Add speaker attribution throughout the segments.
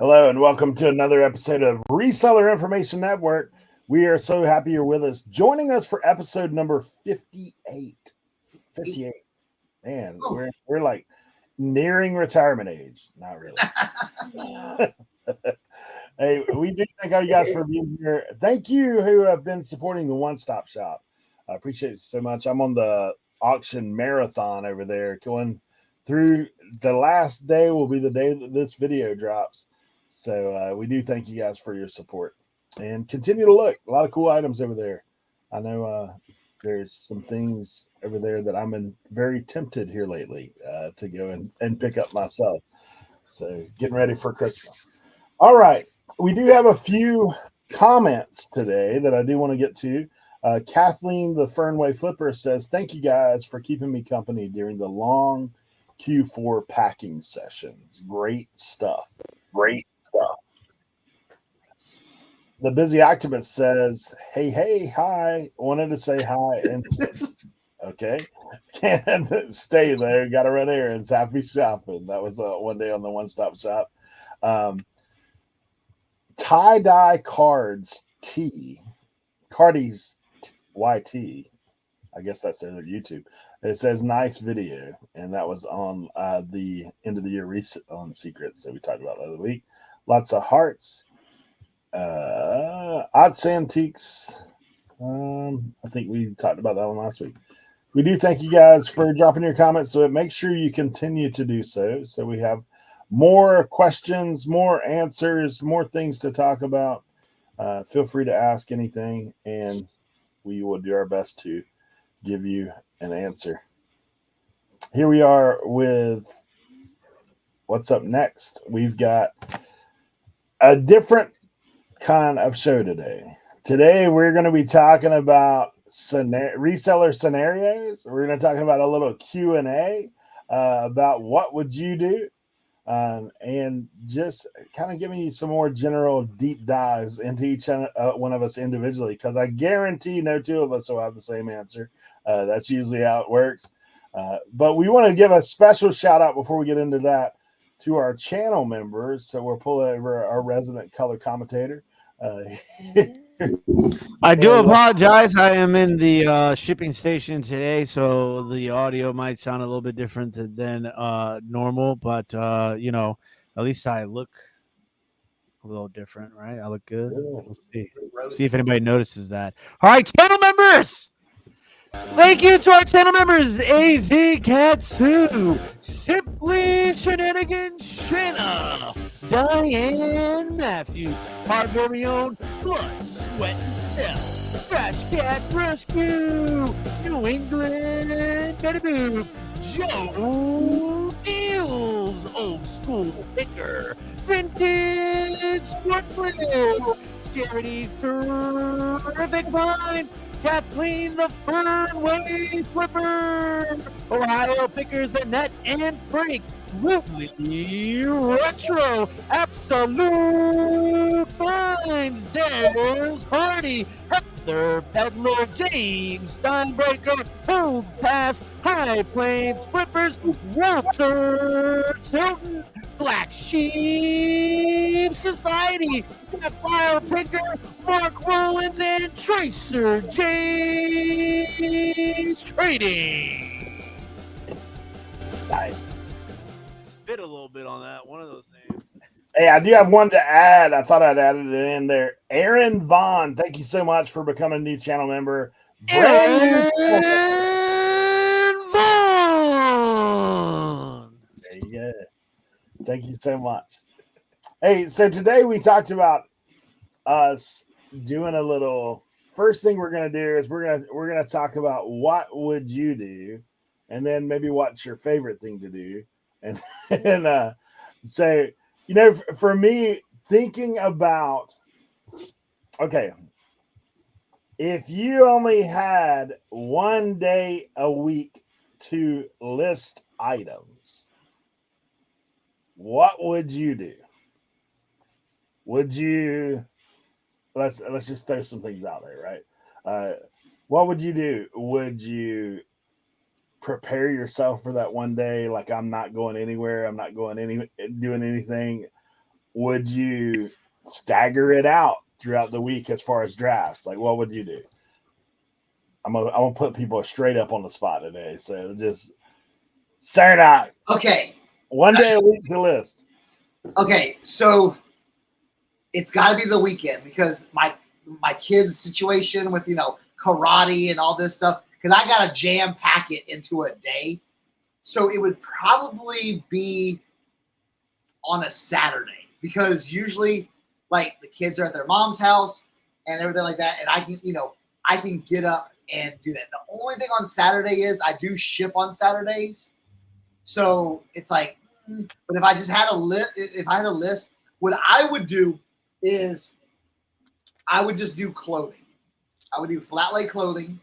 Speaker 1: Hello and welcome to another episode of Reseller Information Network. We are so happy you're with us. Joining us for episode number 58. 58. Man, we're like nearing retirement age. Not really. Hey, we do thank all you guys for being here. Thank you who have been supporting the One Stop Shop. I appreciate it so much. I'm on the auction marathon over there going through. The last day will be the day that this video drops. So we do thank you guys for your support and continue to look. A lot of cool items over there. I know there's some things over there that I'm very tempted here lately to go and pick up myself. So getting ready for Christmas. All right. We do have a few comments today that I do want to get to. Kathleen, the Fernway Flipper, says, thank you guys for keeping me company during the long Q4 packing sessions. Great stuff. Great stuff. The Busy Octopus says, hey, hi. Wanted to say hi. And okay. Can't stay there. Got to run errands. Happy shopping. That was one day on the One Stop Shop. Tie-dye cards Cardi's YT. I guess that's their YouTube. It says nice video, and that was on the end of the year on Secrets that we talked about the other week. Lots of hearts. Odds Antiques. I think we talked about that one last week. We do thank you guys for dropping your comments, so make sure you continue to do so. So we have more questions, more answers, more things to talk about. Feel free to ask anything, and we will do our best to give you an answer. Here we are with what's up next. We've got a different kind of show today. Today we're going to be talking about reseller scenarios. We're going to talk about a little Q&A about what would you do, and just kind of giving you some more general deep dives into each one of us individually, because I guarantee no two of us will have the same answer. That's usually how it works. But we want to give a special shout out before we get into that to our channel members. So we're pulling over our resident color commentator.
Speaker 2: I do apologize. I am in the shipping station today, so the audio might sound a little bit different than normal, but at least I look a little different, right? I look good. We'll see if anybody notices that. All right, channel members. Thank you to our channel members, AZ Katsu, Simply Shenanigans Shanna, Diane Matthews, Hardberry Own, Blood, Sweat and Self, Trash Cat Rescue, New England Betty Boop, Joe Deals, Old School Picker, Vintage Sport Flips, Charity's Terrific Finds, Kathleen the Fernway Flipper, Ohio Pickers Annette and Frank, Woodley Retro, Absolute Finds, Des Hardy, Heather Peddler, James Steinbreaker, Hold Pass, High Plains Flippers, Walter Tilton, Black Sheep Society, Fire Picker, Mark Rollins, and Tracer James Trading.
Speaker 1: Nice.
Speaker 2: Spit a little bit on that, one of those names.
Speaker 1: Hey, I do have one to add. I thought I'd added it in there. Aaron Vaughn, thank you so much for becoming a new channel member.
Speaker 2: Aaron Vaughn.
Speaker 1: There you go. Thank you so much. Hey, so today we talked about us doing a little. First thing we're going to do is we're going to talk about what would you do, and then maybe what's your favorite thing to do, and so for me, thinking about, okay, if you only had one day a week to list items, what would you do? Would you, let's just throw some things out there, right? What would you do? Would you prepare yourself for that one day? Like, I'm not going anywhere. I'm not doing anything. would you stagger it out throughout the week as far as drafts? Like, what would you do? I'm gonna put people straight up on the spot today. So just Cernoch.
Speaker 3: Okay.
Speaker 1: One day a week to list.
Speaker 3: Okay, so it's got to be the weekend because my kids' situation with karate and all this stuff. Because I got to jam pack it into a day, so it would probably be on a Saturday because usually, like, the kids are at their mom's house and everything like that, and I can get up and do that. The only thing on Saturday is I do ship on Saturdays, so it's like. But if I just had a list, what I would do is I would just do clothing. I would do flat lay clothing,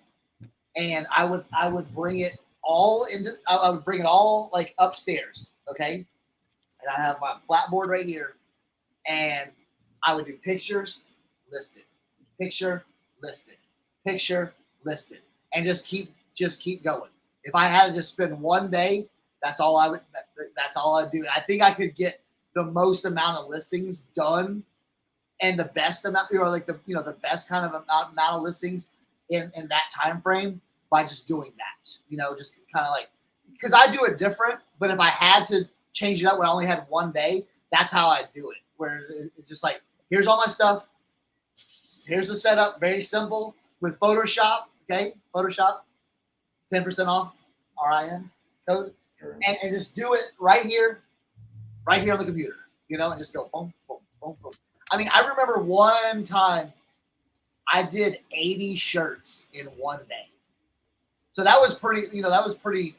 Speaker 3: and I would bring it all like upstairs, okay? And I have my flat board right here, and I would do pictures, listed, picture, listed, picture, listed, and just keep going. If I had to just spend one day, that's all I'd do. And I think I could get the most amount of listings done and the best amount, the best kind of amount of listings in that time frame by just doing that. Just kind of like, because I do it different, but if I had to change it up when I only had one day, that's how I do it. Where it's just like, here's all my stuff. Here's the setup, very simple with Photoshop. Okay, Photoshop, 10% off, RIN code. And just do it right here on the computer, and just go boom, boom, boom, boom. I mean, I remember one time I did 80 shirts in one day. So that was pretty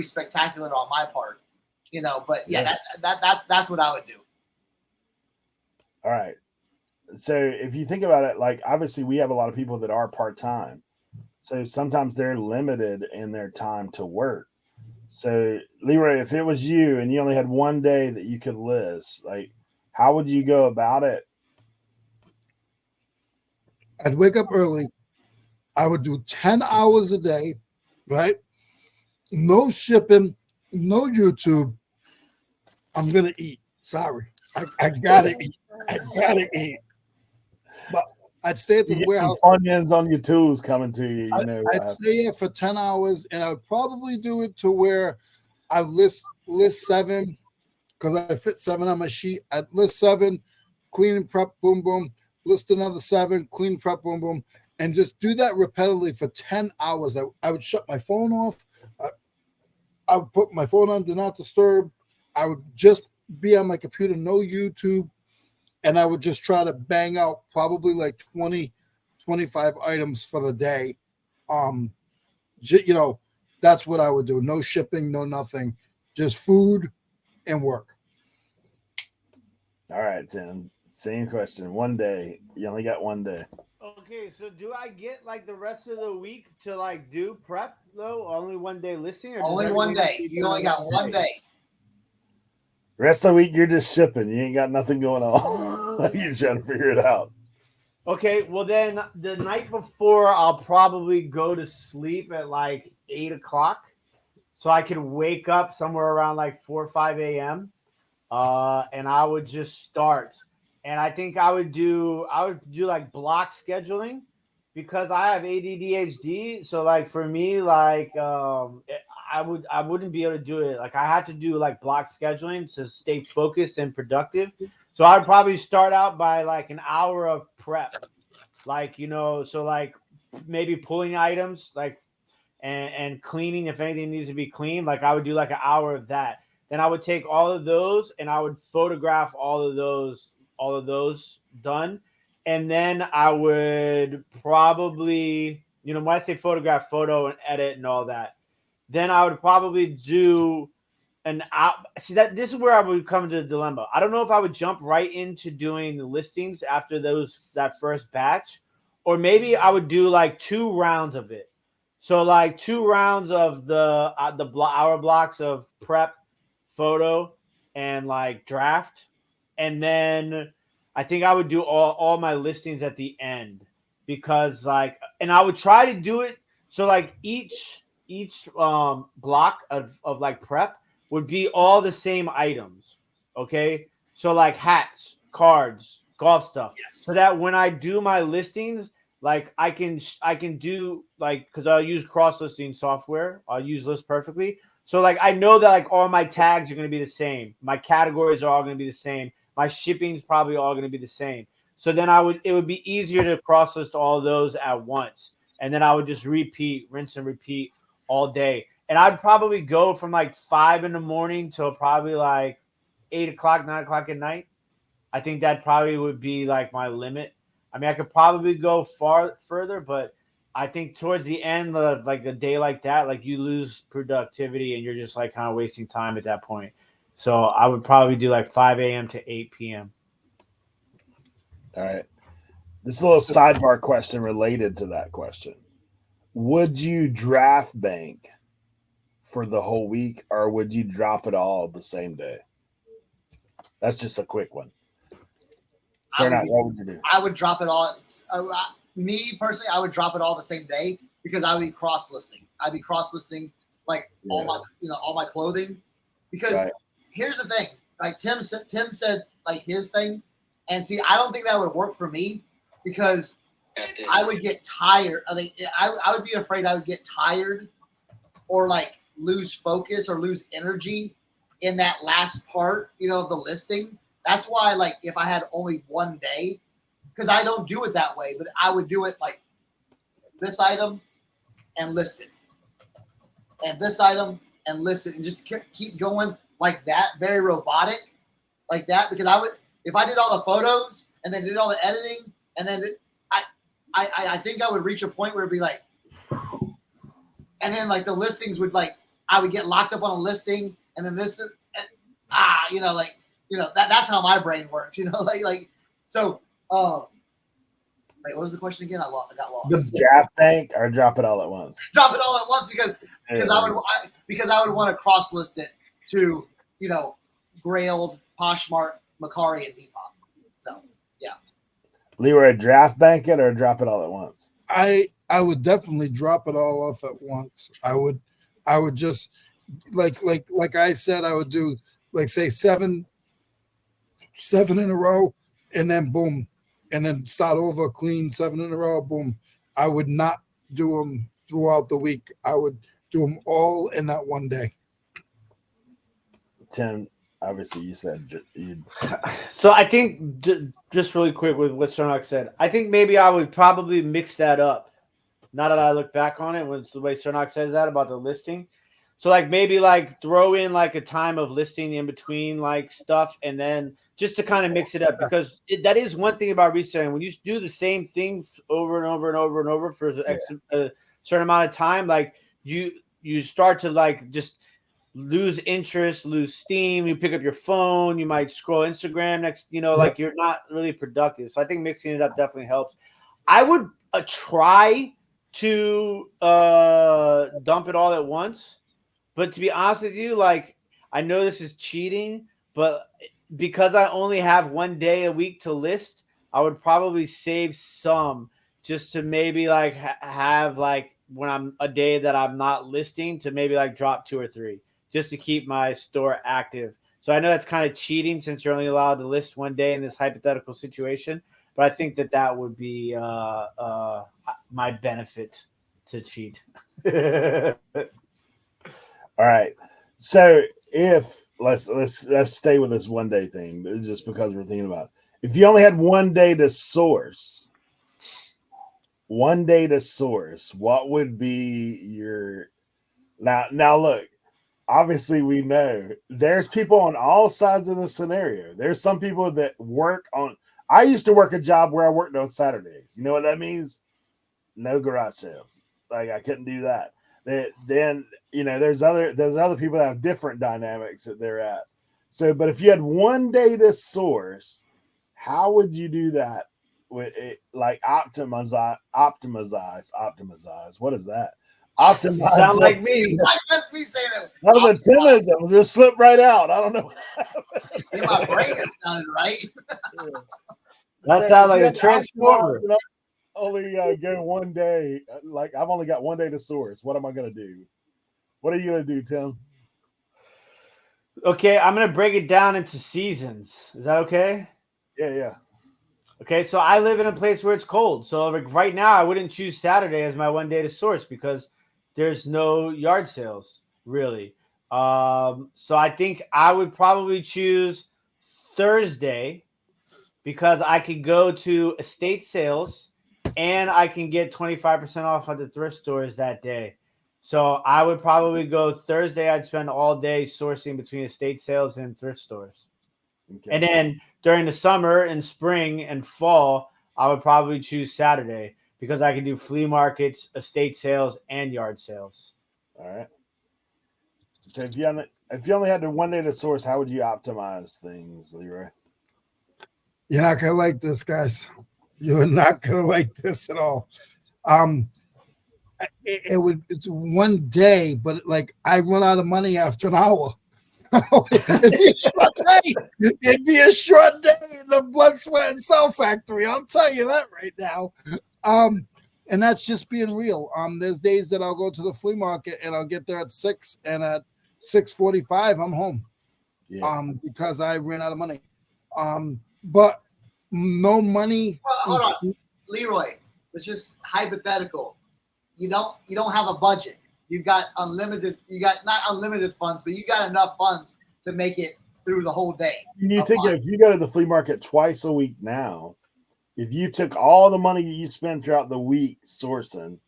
Speaker 3: spectacular on my part, but yeah. That's what I would do.
Speaker 1: All right. So if you think about it, like, obviously we have a lot of people that are part-time. So sometimes they're limited in their time to work. So, Leroy, if it was you and you only had one day that you could list, like, how would you go about it?
Speaker 4: I'd wake up early. I would do 10 hours a day, right? No shipping, no YouTube. I'm going to eat. Sorry. I got to eat. I got to eat. But I'd stay at the warehouse.
Speaker 1: Onions on your tools coming to you.
Speaker 4: I'd stay here for 10 hours, and I would probably do it to where I list 7 because I fit 7 on my sheet. I'd list 7, clean and prep, boom, boom. List another 7, clean, prep, boom, boom, and just do that repetitively for 10 hours. I would shut my phone off. I would put my phone on do not disturb. I would just be on my computer, no YouTube. And I would just try to bang out probably like 20, 25 items for the day. That's what I would do. No shipping, no nothing. Just food and work.
Speaker 1: All right, Tim. Same question. One day. You only got one day.
Speaker 2: Okay, so do I get like the rest of the week to like do prep though? Only one day listing? Or
Speaker 3: only one day. You only got one day.
Speaker 1: Rest of the week, you're just shipping. You ain't got nothing going on. You're trying to figure it out.
Speaker 2: Okay, well then the night before, I'll probably go to sleep at like 8 o'clock, so I could wake up somewhere around like 4 or 5 a.m. And I would just start. And I think I would do like block scheduling because I have ADHD. So like for me, like I wouldn't be able to do it. Like I had to do like block scheduling to stay focused and productive. So I'd probably start out by like an hour of prep, like, so like maybe pulling items like and cleaning if anything needs to be cleaned. Like I would do like an hour of that. Then I would take all of those and I would photograph all of those done. And then I would probably, when I say photograph, photo and edit and all that, then I would probably do this is where I would come to the dilemma. I don't know if I would jump right into doing the listings after that first batch, or maybe I would do like 2 rounds of it. So like 2 rounds of the hour blocks of prep, photo, and like draft, and then I think I would do all my listings at the end because like, and I would try to do it so like each block of like prep would be all the same items. Okay. So like hats, cards, golf stuff.
Speaker 3: Yes.
Speaker 2: So that when I do my listings, like I can do like, because I'll use cross listing software. I'll use List Perfectly. So like I know that like all my tags are going to be the same. My categories are all going to be the same. My shipping is probably all going to be the same. So then it would be easier to cross list all those at once. And then I would just rinse and repeat all day. And I'd probably go from like 5 a.m. till probably like 8 o'clock, 9 o'clock at night. I think that probably would be like my limit. I mean, I could probably go further, but I think towards the end of like a day like that, like you lose productivity and you're just like kind of wasting time at that point. So I would probably do like 5 a.m. to 8 p.m.
Speaker 1: All right. This is a little sidebar question related to that question. Would you draft bank for the whole week, or would you drop it all the same day? That's just a quick one. Cernoch, what would you do?
Speaker 3: I would drop it all. Me personally, I would drop it all the same day because I would be cross listing. I'd be cross listing like all my clothing. Because here's the thing, like Tim said, like his thing, and see, I don't think that would work for me because I would get tired. I think I would be afraid I would get tired or like lose focus or lose energy in that last part, of the listing. That's why, like, if I had only one day, because I don't do it that way, but I would do it like this item and list it, and this item and list it, and just keep going like that, very robotic, like that. Because I would, if I did all the photos and then did all the editing, and then I think I would reach a point where it'd be like, and then like the listings would like, I would get locked up on a listing, and then this, that's how my brain works, like so. Wait, what was the question again? I got lost.
Speaker 1: The draft bank or drop it all at once?
Speaker 3: Drop it all at once because I would want to cross list it to Grailed, Poshmark, Macari, and Depop. So yeah.
Speaker 1: Leroy, draft bank it or drop it all at once?
Speaker 4: I would definitely drop it all off at once. I would just like I said, I would do like say seven in a row, and then boom, and then start over clean 7 in a row, boom. I would not do them throughout the week. I would do them all in that one day.
Speaker 1: Tim, obviously you said you'd.
Speaker 2: So I think just really quick with what Cernoch said, I think maybe I would probably mix that up. Now that I look back on it, when it's the way Cernoch says that about the listing. So like maybe like throw in like a time of listing in between like stuff, and then just to kind of mix it up, because that is one thing about reselling. When you do the same thing over and over and over and over for a certain amount of time, like you start to like just lose interest, lose steam. You pick up your phone, you might scroll Instagram next, like you're not really productive. So I think mixing it up definitely helps. I would try to dump it all at once. But to be honest with you, like, I know this is cheating, but because I only have one day a week to list, I would probably save some just to maybe like have like when I'm a day that I'm not listing to maybe like drop 2 or 3 just to keep my store active. So I know that's kind of cheating since you're only allowed to list one day in this hypothetical situation, but I think that would be my benefit to cheat.
Speaker 1: All right. So if let's stay with this one day thing, just because we're thinking about it. If you only had one day to source, what would be your now look, obviously we know there's people on all sides of the scenario. There's some people that work on, I used to work a job where I worked on Saturdays. You know what that means? No garage sales. Like I couldn't do that. Then there's other people that have different dynamics that they're at. So, but if you had one day to source, how would you do that? With it, like optimize. What is that? Optimize.
Speaker 2: Sound like me.
Speaker 3: That's me saying it.
Speaker 1: That was a Timism. It just slipped right out. I don't know what happened.
Speaker 3: In my brain, it sounded right.
Speaker 2: That sounds like a transformer.
Speaker 1: Only go one day. Like I've only got one day to source. What am I going to do? What are you going to do, Tim?
Speaker 2: Okay, I'm gonna break it down into seasons. Is that okay?
Speaker 1: Yeah.
Speaker 2: Okay, so I live in a place where it's cold. So like right now, I wouldn't choose Saturday as my one day to source because there's no yard sales really. So I think I would probably choose Thursday because I could go to estate sales and I can get 25% off at the thrift stores that day. So I would probably go Thursday. I'd spend all day sourcing between estate sales and thrift stores.
Speaker 1: Okay.
Speaker 2: And then during the summer and spring and fall, I would probably choose Saturday because I can do flea markets, estate sales, and yard sales.
Speaker 1: All right. So if you only had the one day to source, how would you optimize things, Leroy?
Speaker 4: You're not gonna like this, guys. You're not gonna like this at all. It's one day, but like I run out of money after an hour. It'd be a short day. It'd be a short day in the blood, sweat, and cell factory. I'll tell you that right now. And that's just being real. There's days that I'll go to the flea market and I'll get there at 6, and at 6:45 I'm home.
Speaker 1: Yeah.
Speaker 4: Because I ran out of money. But no money.
Speaker 3: Well, hold on, Leroy. It's just hypothetical. You don't have a budget. You've got unlimited. You got not unlimited funds, but you got enough funds to make it through the whole day.
Speaker 1: You think if you go to the flea market twice a week now, if you took all the money you spend throughout the week sourcing,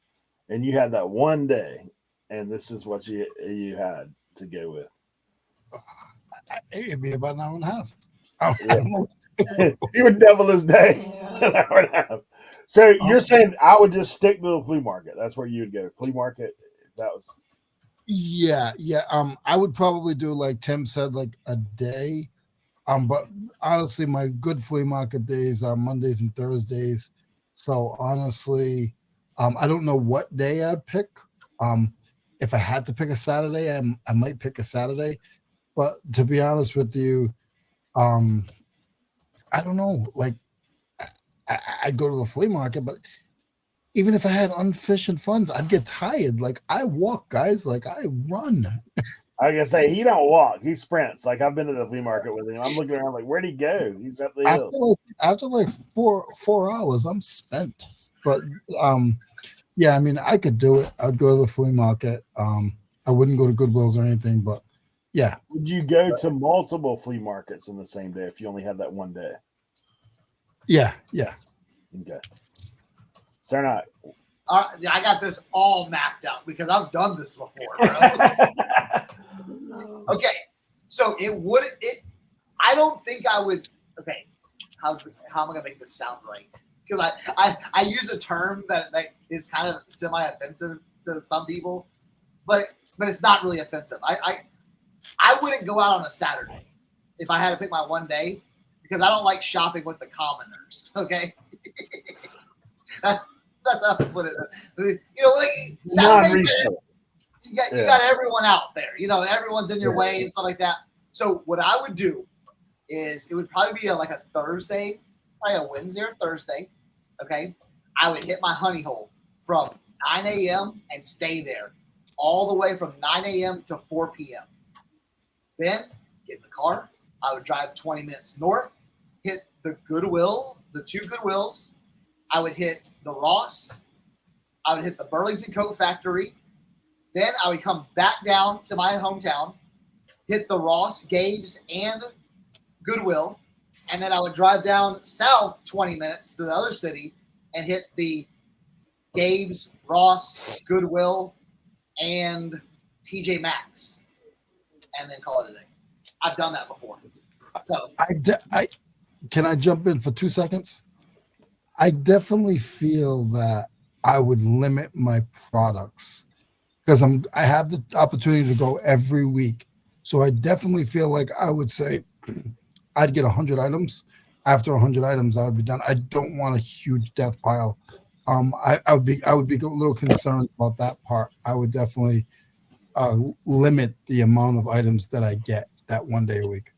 Speaker 1: and you had that one day, and this is what you had to go with,
Speaker 4: it'd be about an hour and a half.
Speaker 1: He would double his day. An hour and a half. So you're saying I would just stick to the flea market? That's where you would go. Flea market. If that was.
Speaker 4: Yeah. I would probably do like Tim said, like a day. But honestly, my good flea market days are Mondays and Thursdays. So honestly, I don't know what day I'd pick. If I had to pick a Saturday, I might pick a Saturday. But to be honest with you, I don't know. Like, I'd go to the flea market, but even if I had insufficient funds, I'd get tired. Like, I walk, guys. Like, I run.
Speaker 1: I gotta say, he don't walk. He sprints. Like, I've been to the flea market with him. I'm looking around like, where'd he go? He's up the hill.
Speaker 4: After like 4 hours, I'm spent. But yeah, I mean, I could do it. I'd go to the flea market. I wouldn't go to Goodwill's or anything, but yeah.
Speaker 1: Would you go to multiple flea markets in the same day if you only had that one day?
Speaker 4: Yeah.
Speaker 1: Okay. Cernoch.
Speaker 3: I got this all mapped out because I've done this before. Bro. Okay, so I don't think I would. Okay, how am I gonna make this sound right? Because I use a term that is kind of semi-offensive to some people, but it's not really offensive. I wouldn't go out on a Saturday if I had to pick my one day because I don't like shopping with the commoners. Okay. That's how I put it. Like Saturday, you got everyone out there. Everyone's in your way and stuff like that. So what I would do is it would probably be like a Thursday, probably a Wednesday or Thursday. Okay, I would hit my honey hole from 9 a.m. and stay there all the way from 9 a.m. to 4 p.m. Then get in the car. I would drive 20 minutes north, hit the Goodwill, the 2 Goodwills. I would hit the Ross. I would hit the Burlington Coat Factory. Then I would come back down to my hometown, hit the Ross, Gabe's, and Goodwill. And then I would drive down south 20 minutes to the other city and hit the Gabe's, Ross, Goodwill, and TJ Maxx. And then call it a day. I've done that before. So
Speaker 4: can I jump in for 2 seconds? I definitely feel that I would limit my products because I have the opportunity to go every week. So I definitely feel like I would say I'd get 100 items. After 100 items, I would be done. I don't want a huge death pile. I would be a little concerned about that part. I would definitely limit the amount of items that I get that one day a week.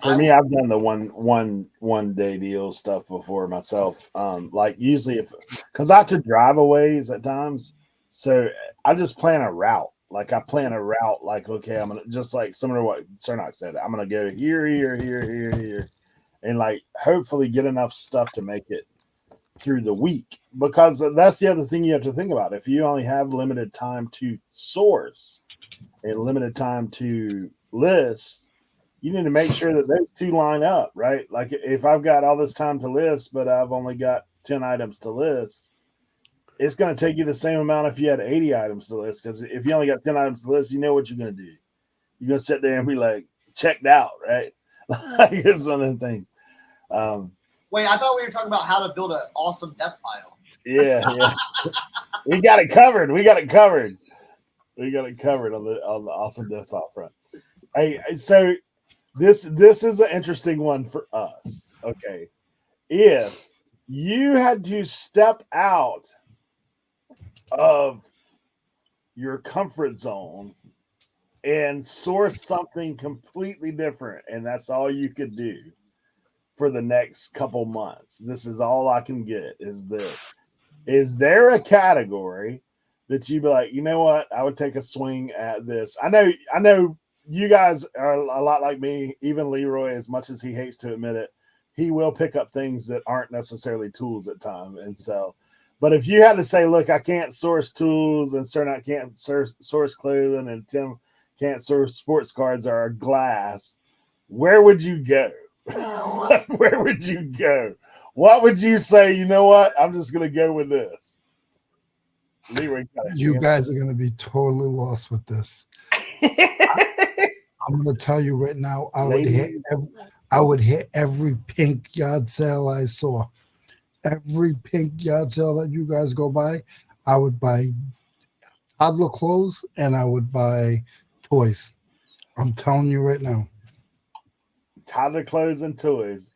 Speaker 1: For me, I've done the one day deal stuff before myself. Like usually because I have to drive a ways at times, so I just plan a route Like I plan a route. Like okay, I'm gonna just like similar to what Cernoch said. I'm gonna go here, and like hopefully get enough stuff to make it through the week, because that's the other thing you have to think about. If you only have limited time to source and limited time to list, you need to make sure that those two line up, right? Like if I've got all this time to list, but I've only got 10 items to list, it's going to take you the same amount if you had 80 items to list. Because if you only got 10 items to list, you know what you're going to do. You're going to sit there and be like, checked out, right? Like it's one of the things.
Speaker 3: Wait, I thought we were talking about how to build an awesome death pile.
Speaker 1: Yeah. We got it covered. We got it covered on the awesome death pile front. Hey, so this is an interesting one for us. Okay. If you had to step out of your comfort zone and source something completely different, and that's all you could do for the next couple months, this is all I can get is this. Is there a category that you'd be like, you know what, I would take a swing at this? I know you guys are a lot like me. Even Leroy, as much as he hates to admit it, he will pick up things that aren't necessarily tools at times. And so, but if you had to say, look, I can't source tools, and Cernoch can't source clothing, and Tim can't source sports cards or glass, where would you go? Where would you go? What would you say? You know what? I'm just going to go with this. Leroy,
Speaker 4: you guys are going to be totally lost with this. I'm going to tell you right now. I would hit every pink yard sale I saw. Every pink yard sale that you guys go by, I would buy toddler clothes and I would buy toys. I'm telling you right now.
Speaker 1: Toddler clothes and toys.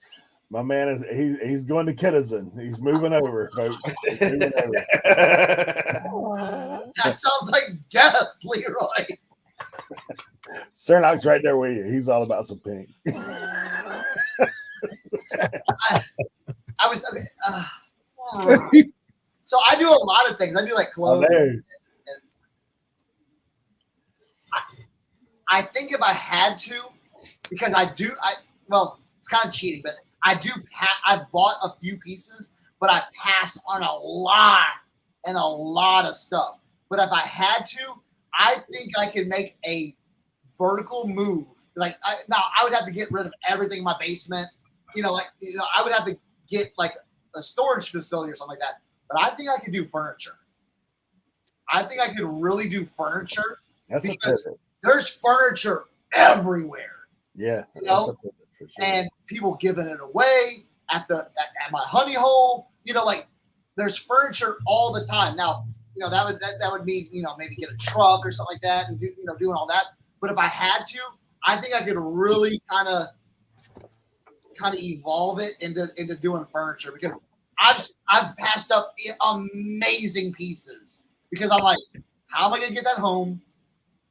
Speaker 1: My man he's going to Kittison. He's moving over, folks. Moving over.
Speaker 3: That sounds like death, Leroy.
Speaker 1: Cernoch's right there with you. He's all about some pink.
Speaker 3: I was okay. So I do a lot of things. I do like clothes. I think if I had to, because well, it's kind of cheating, but I bought a few pieces, but I passed on a lot of stuff. But if I had to, I think I could make a vertical move. Like I would have to get rid of everything in my basement. I would have to get like a storage facility or something like that. But I think I could do furniture. I think I could really do furniture. Because there's furniture everywhere.
Speaker 1: Yeah.
Speaker 3: For sure. And people giving it away at my honey hole. Like there's furniture all the time. Now, that would mean, maybe get a truck or something like that and doing all that. But if I had to, I think I could really kind of evolve it into doing furniture, because I've passed up amazing pieces because I'm like, how am I gonna get that home?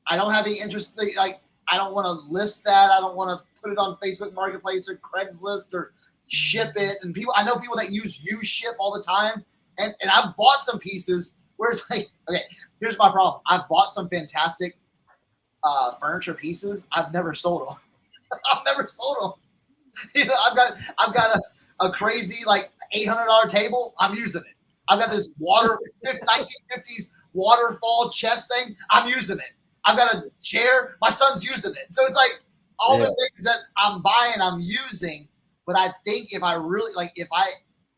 Speaker 3: I don't have any interest. Like I don't want to list that. I don't want to put it on Facebook Marketplace or Craigslist or ship it. And I know people that use ship all the time. And I've bought some pieces where it's like, okay, here's my problem. I've bought some fantastic furniture pieces. I've never sold them. I've never sold them. I've got a crazy like $800 table. I'm using it. I've got this 1950s waterfall chest thing. I'm using it. I've got a chair. My son's using it. So it's like all the things that I'm buying, I'm using. But I think if I really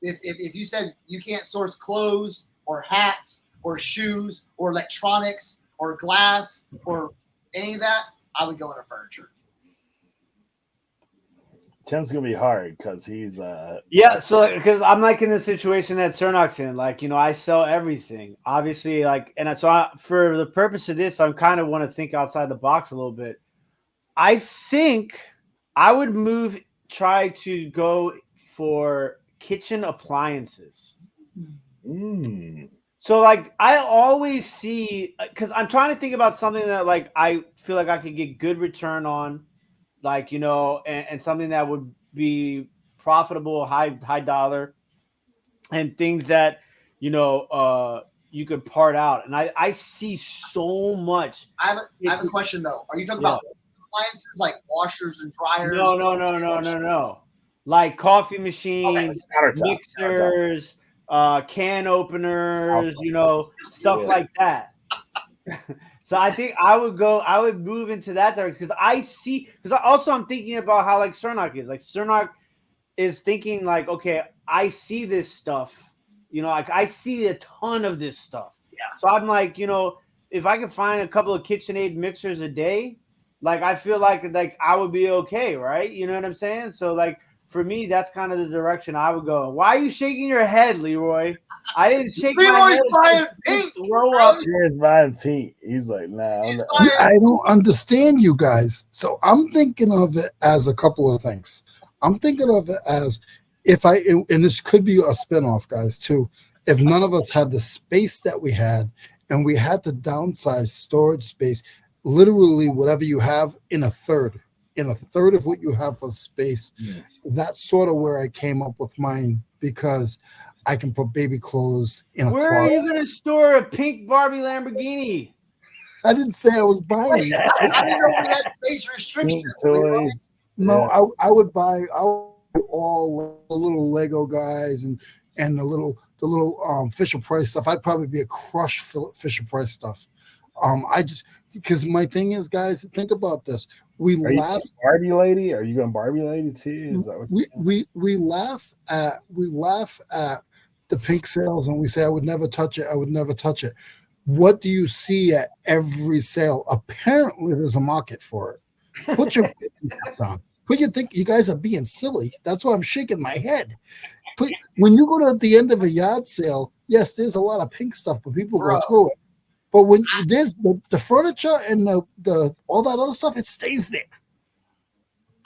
Speaker 3: if you said you can't source clothes or hats or shoes or electronics or glass or any of that, I would go into furniture.
Speaker 1: Tim's gonna be hard because he's
Speaker 2: so because I'm like in the situation that Cernoch's in, like I sell everything, obviously, like, and so for the purpose of this, I kind of want to think outside the box a little bit. I think I would try to go for kitchen appliances. So like I always see, because I'm trying to think about something that like I feel like I could get good return on. Like, and something that would be profitable, high dollar, and things that, you could part out, and I see so much.
Speaker 3: I have a question though. Are you talking about appliances like washers and dryers?
Speaker 2: No. Like coffee machines, mixers, can openers, stuff like that. So I think I would move into that direction because I'm thinking about how like Cernoch is. Like Cernoch is thinking like, okay, I see this stuff, like I see a ton of this stuff.
Speaker 3: Yeah.
Speaker 2: So I'm like, if I can find a couple of KitchenAid mixers a day, like I feel like I would be okay, right? You know what I'm saying? So like for me, that's kind of the direction I would go. Why are you shaking your head, Leroy? I didn't shake my head.
Speaker 3: Buying pink.
Speaker 1: Throw up. Here's buying pink. He's like, nah.
Speaker 4: I don't understand you guys. So I'm thinking of it as a couple of things. I'm thinking of it as and this could be a spinoff, guys, too. If none of us had the space that we had and we had to downsize storage space, literally whatever you have in a third of what you have for space, that's sort of where I came up with mine because I can put baby clothes in a closet.
Speaker 2: Where are you going to store a pink Barbie Lamborghini?
Speaker 4: I didn't say I was buying it.
Speaker 3: I didn't know we had space restrictions.
Speaker 4: No, I would buy all the little Lego guys and the little Fisher Price stuff. I'd probably be a crush Fisher Price stuff. Because my thing is, guys, think about this. We laugh.
Speaker 1: Barbie lady? Are you going Barbie lady too? Is that what
Speaker 4: we laugh at the pink sales and we say I would never touch it. I would never touch it. What do you see at every sale? Apparently, there's a market for it. Put your on. You guys are being silly. That's why I'm shaking my head. When you go to the end of a yard sale, yes, there's a lot of pink stuff, but people go through it. But when there's the furniture and the all that other stuff, it stays there.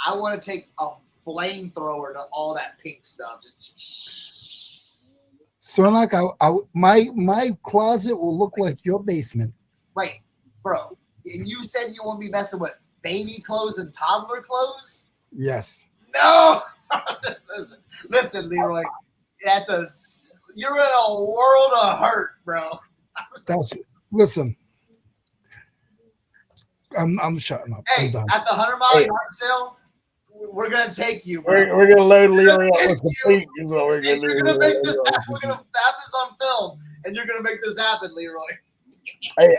Speaker 3: I want to take a flamethrower to all that pink stuff.
Speaker 4: Cernoch, my closet will look like your basement.
Speaker 3: Wait, bro. And you said you won't be messing with baby clothes and toddler clothes?
Speaker 4: Yes.
Speaker 3: No. Listen, Leroy. You're in a world of hurt, bro.
Speaker 4: Listen. I'm shutting up.
Speaker 3: Hey, at the 100-mile yard sale, we're gonna take you, bro.
Speaker 1: We're gonna load Leroy up with some pink is what we're gonna do.
Speaker 3: You're gonna make this happen. We're gonna have this on film, and you're gonna make this happen, Leroy.
Speaker 1: Hey,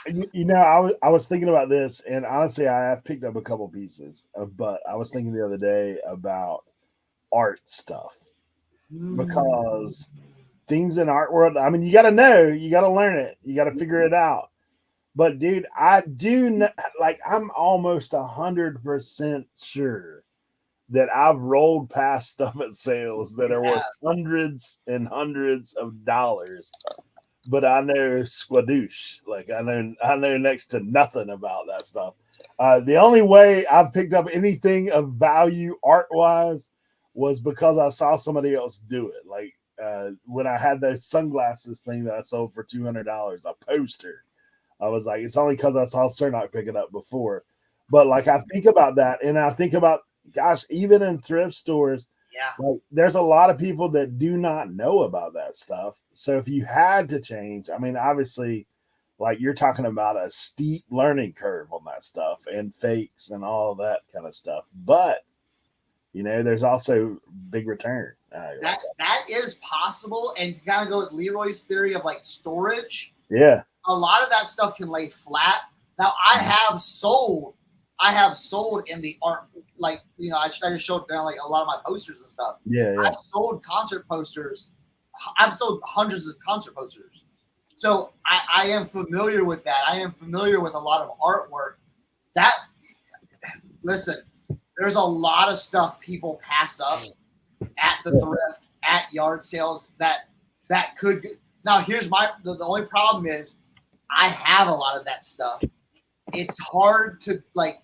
Speaker 1: I was thinking about this, and honestly, I have picked up a couple pieces, but I was thinking the other day about art stuff because things in art world. I mean, you got to know, you got to learn it, you got to figure it out. But dude, I do know, like I'm almost 100% sure that I've rolled past stuff at sales that are worth hundreds and hundreds of dollars. But I know squadoosh. Like I know next to nothing about that stuff. The only way I've picked up anything of value art-wise was because I saw somebody else do it. Like when I had that sunglasses thing that I sold for $200, a poster. I was like, it's only because I saw Cernoch pick it up before. But like I think about that, and I think about, gosh, even in thrift stores, like there's a lot of people that do not know about that stuff. So if you had to change, I mean, obviously, like you're talking about a steep learning curve on that stuff and fakes and all that kind of stuff. But there's also big return.
Speaker 3: That is possible, and to kind of go with Leroy's theory of like storage.
Speaker 1: Yeah.
Speaker 3: A lot of that stuff can lay flat. Now I have sold in the art, like, I just showed down like a lot of my posters and stuff.
Speaker 1: Yeah.
Speaker 3: I've sold concert posters. I've sold hundreds of concert posters. So I am familiar with that. I am familiar with a lot of artwork. Listen, there's a lot of stuff people pass up at the thrift, at yard sales that could. Now here's the only problem is I have a lot of that stuff. It's hard to like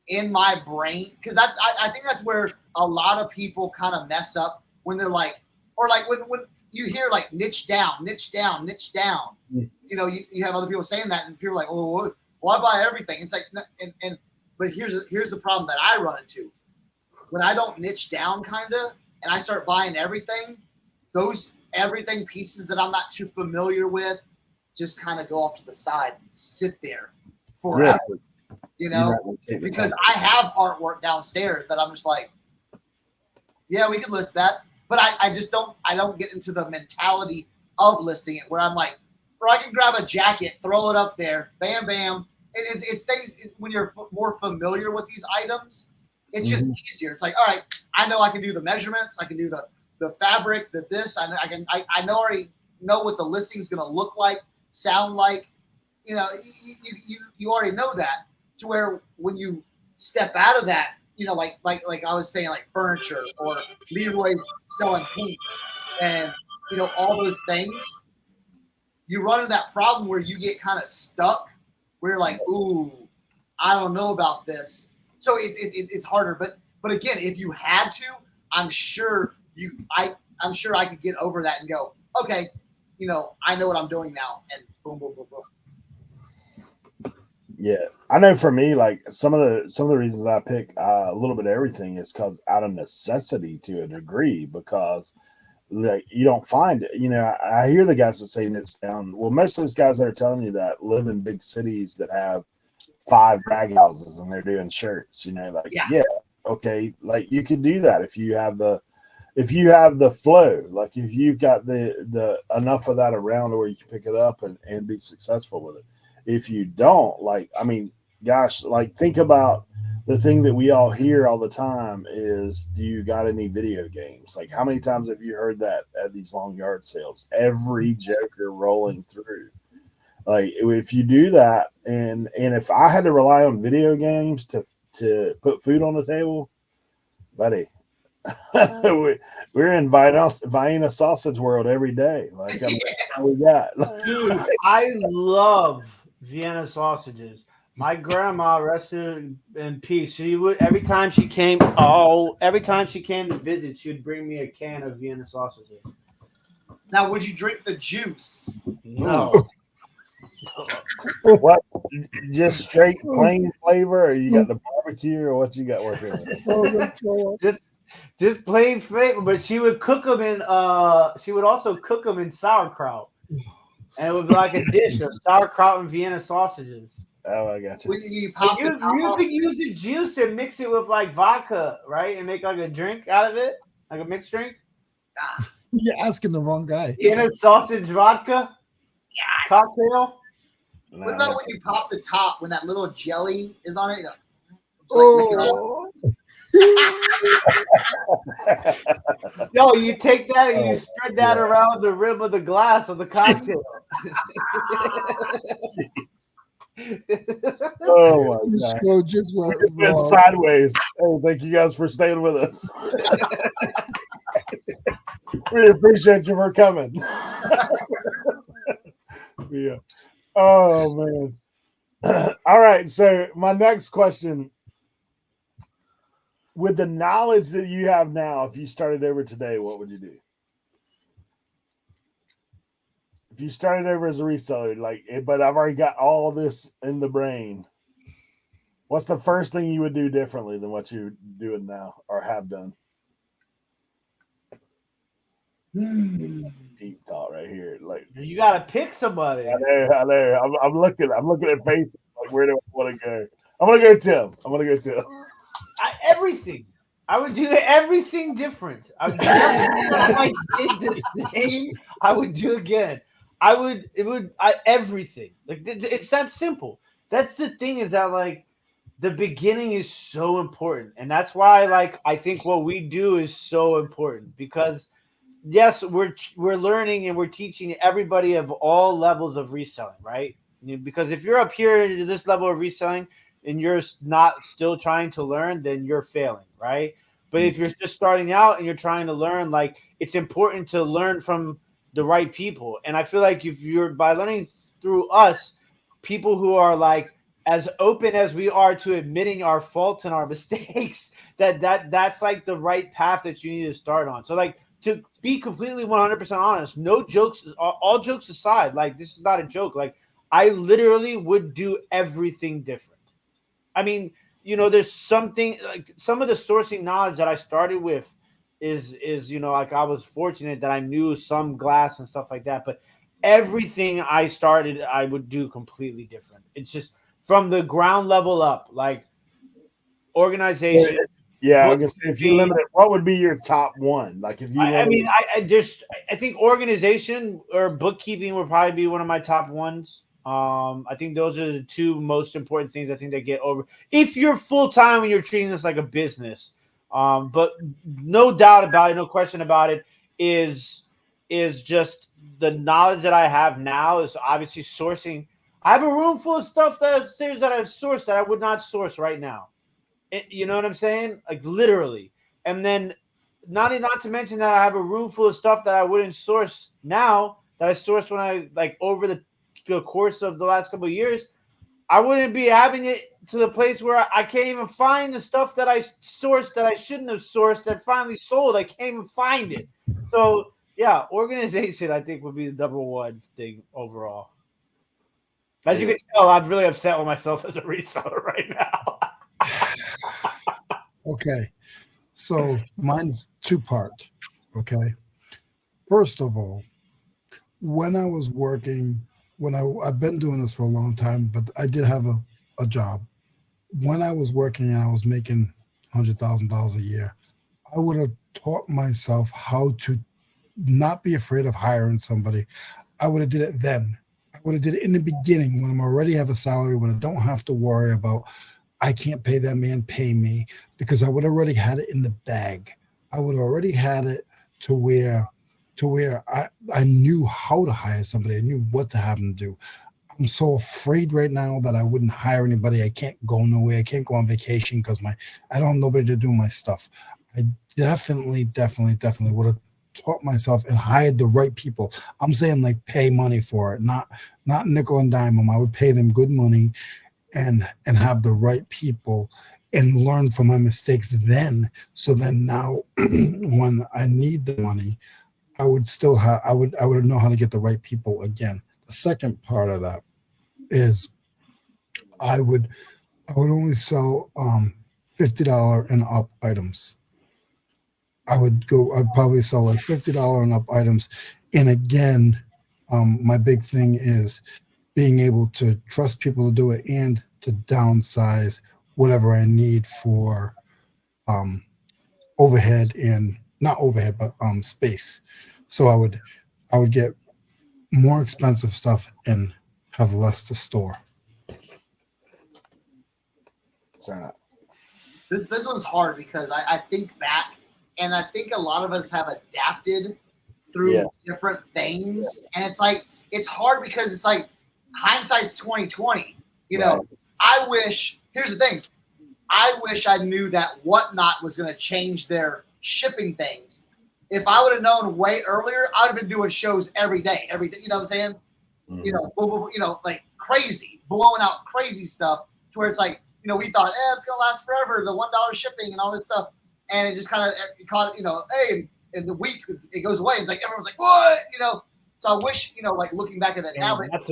Speaker 3: in my brain because I think that's where a lot of people kind of mess up when they're like, or like when you hear like niche down. You have other people saying that and people are like, oh, well, I buy everything. It's like, but here's the problem that I run into when I don't niche down kind of and I start buying everything. Those everything, pieces that I'm not too familiar with, just kind of go off to the side and sit there forever. You know, because I have artwork downstairs that I'm just like, yeah, we could list that. But I just don't get into the mentality of listing it where I'm like, or I can grab a jacket, throw it up there, bam, bam. And it stays, when you're more familiar with these items, it's just easier. It's like, all right, I know I can do the measurements. I can do the fabric, this. I already know what the listing is going to look like, sound like. You know, you already know that. To where when you step out of that, you know, like I was saying, like furniture or Leroy selling paint and, you know, all those things, you run into that problem where you get kind of stuck, where you're like, ooh, I don't know about this. So it's harder. But again, if you had to, I'm sure I'm sure I could get over that and go, okay, you know, I know what I'm doing now, and boom, boom, boom, boom.
Speaker 1: Yeah, I know for me, like some of the reasons I pick a little bit of everything is because out of necessity to a degree, because like you don't find it. You know, I hear the guys that say it's down. Well, most of those guys that are telling you that live in big cities that have 5 rag houses and they're doing shirts. You know, like yeah, okay, like you can do that if you have the flow, like if you've got the enough of that around where you can pick it up and be successful with it. If you don't, like, I mean, gosh, like think about the thing that we all hear all the time is, do you got any video games? Like how many times have you heard that at these long yard sales? Every joker rolling through. Like if you do that, and if I had to rely on video games to put food on the table, buddy, we're in Vienna sausage world every day. Like, I mean, we got.
Speaker 2: Dude, I love Vienna sausages. My grandma, rested in peace, she would every time she came to visit, she would bring me a can of Vienna sausages.
Speaker 3: Now, would you drink the juice?
Speaker 2: No.
Speaker 1: What? Just straight plain flavor, or you got the barbecue, or what you got working with?
Speaker 2: Just plain flavor, but she would cook them in. She would also cook them in sauerkraut, and it would be like a dish of sauerkraut and Vienna sausages.
Speaker 1: Oh, I got you.
Speaker 2: You could use the juice and mix it with like vodka, right, and make like a drink out of it, like a mixed drink.
Speaker 4: You're asking the wrong guy.
Speaker 2: Vienna sausage vodka cocktail.
Speaker 1: No.
Speaker 3: What about when you pop the top when that little jelly is on it? You
Speaker 4: Oh.
Speaker 2: No, you take that and you spread that around the rim of the glass of the cocktail.
Speaker 1: Oh my God.
Speaker 4: Show just went
Speaker 1: sideways. Oh, thank you guys for staying with us. We appreciate you for coming. Yeah. Oh man. All right. So my next question. With the knowledge that you have now, if you started over today, what would you do? If you started over as a reseller, like, but I've already got all this in the brain, what's the first thing you would do differently than what you're doing now or have done? Deep thought right here. Like
Speaker 2: you gotta pick somebody.
Speaker 1: I know. I'm looking at faces. Like, where do I want to go? I'm gonna go Tim.
Speaker 2: Everything. I would do everything different. I would do everything I did the same. I would do again. Everything. Like it's that simple. That's the thing, is that like the beginning is so important, and that's why like I think what we do is so important, because yes, we're learning and we're teaching everybody of all levels of reselling, right? Because if you're up here at this level of reselling and you're not still trying to learn, then you're failing, right? But if you're just starting out and you're trying to learn, like it's important to learn from the right people. And I feel like if you're by learning through us, people who are like as open as we are to admitting our faults and our mistakes, that's like the right path that you need to start on. So like, to be completely 100% honest, no jokes, all jokes aside, like this is not a joke. Like I literally would do everything different. I mean, there's something like some of the sourcing knowledge that I started with you know, like I was fortunate that I knew some glass and stuff like that, but everything I started, I would do completely different. It's just from the ground level up, like organization.
Speaker 1: Yeah, I was gonna say, if you
Speaker 2: bookkeeping.
Speaker 1: limit it, what would be your top one? Like if you
Speaker 2: I mean,
Speaker 1: limited,
Speaker 2: I think organization or bookkeeping would probably be one of my top ones. I think those are the two most important things I think that get over. If you're full time and you're treating this like a business, but no doubt about it, no question about it, is just the knowledge that I have now is obviously sourcing. I have a room full of stuff that I've sourced that I would not source right now. You know what I'm saying? Like literally. And then not to mention that I have a room full of stuff that I wouldn't source now that I sourced when I like over the course of the last couple of years. I wouldn't be having it to the place where I can't even find the stuff that I sourced that I shouldn't have sourced that finally sold. I can't even find it. So yeah, organization I think would be the number one thing overall. As you can tell, I'm really upset with myself as a reseller right now.
Speaker 4: Okay. So mine's two-part. Okay. First of all, when I was working, I've been doing this for a long time, but I did have a job. When I was working and I was making $100,000 a year, I would have taught myself how to not be afraid of hiring somebody. I would have did it then. I would have did it in the beginning when I'm already have a salary, when I don't have to worry about I can't pay that man, pay me, because I would have already had it in the bag. I would have already had it to where I knew how to hire somebody. I knew what to have them do. I'm so afraid right now that I wouldn't hire anybody. I can't go nowhere. I can't go on vacation because I don't have nobody to do my stuff. I definitely would have taught myself and hired the right people. I'm saying like pay money for it, not nickel and dime them. I would pay them good money and have the right people and learn from my mistakes then. So then now when I need the money, I would still have I would know how to get the right people again. The second part of that is I would only sell $50 and up items. I'd probably sell like $50 and up items. And again, my big thing is being able to trust people to do it and to downsize whatever I need for overhead and not overhead, but space. So I would get more expensive stuff and have less to store.
Speaker 1: Cernoch.
Speaker 3: This one's hard because I think back and I think a lot of us have adapted through different things. And it's like, it's hard because it's like hindsight's 2020. You know, I wish, here's the thing. I wish I knew that Whatnot was going to change their shipping things. If I would have known way earlier, I would have been doing shows every day. You know what I'm saying? Mm-hmm. You know, like crazy, blowing out crazy stuff to where it's like, you know, we thought, it's going to last forever, the $1 shipping and all this stuff. And it just kind of caught, you know, hey, in the week, it goes away. It's like, everyone's like, what? You know? So I wish, you know, like looking back at that now.
Speaker 2: That's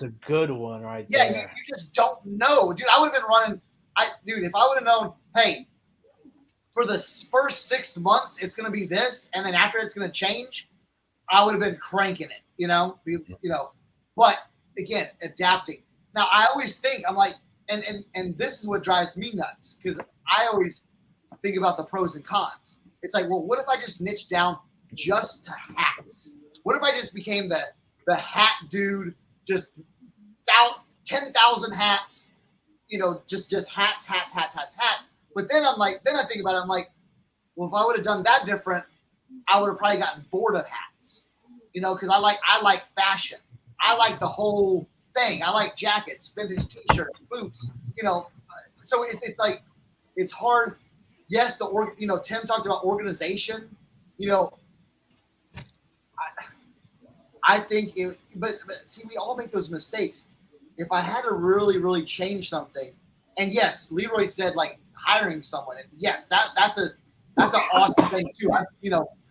Speaker 2: a good one right
Speaker 3: there.
Speaker 2: Yeah,
Speaker 3: you just don't know. Dude, I would have been running. If I would have known, hey, for the first 6 months, it's going to be this, and then after it's going to change, I would have been cranking it, you know? But again, adapting. Now, I always think, I'm like, and this is what drives me nuts, because I always think about the pros and cons. It's like, well, what if I just niche down just to hats? What if I just became the hat dude, just 10,000 hats, you know, just hats. But then I think about it, I'm like, well, if I would have done that different, I would have probably gotten bored of hats, you know, because I like fashion. I like the whole thing. I like jackets, vintage t-shirts, boots, you know. So it's like, it's hard. Yes, Tim talked about organization, you know. I think but see, we all make those mistakes. If I had to really, really change something, and yes, Leroy said like hiring someone, and yes, that's an awesome thing too.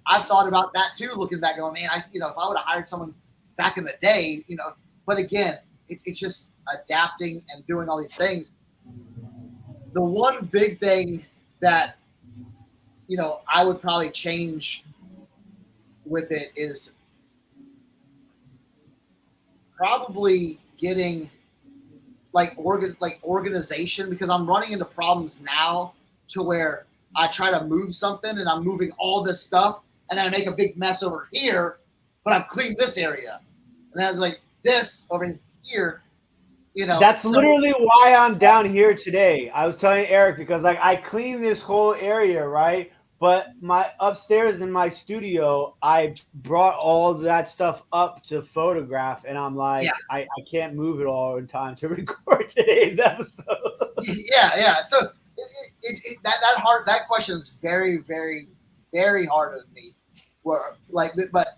Speaker 3: I've thought about that too, looking back, going, man, if I would have hired someone back in the day, you know. But again, it's just adapting and doing all these things. The one big thing that I would probably change with it is probably getting organization, because I'm running into problems now to where I try to move something and I'm moving all this stuff and then I make a big mess over here, but I've cleaned this area. And I was like this over here,
Speaker 5: That's literally why I'm down here today. I was telling Eric because I cleaned this whole area, right? But my upstairs in my studio, I brought all that stuff up to photograph, and I'm like, I can't move it all in time to record today's episode.
Speaker 3: Yeah. So that question is very, very, very hard with me. But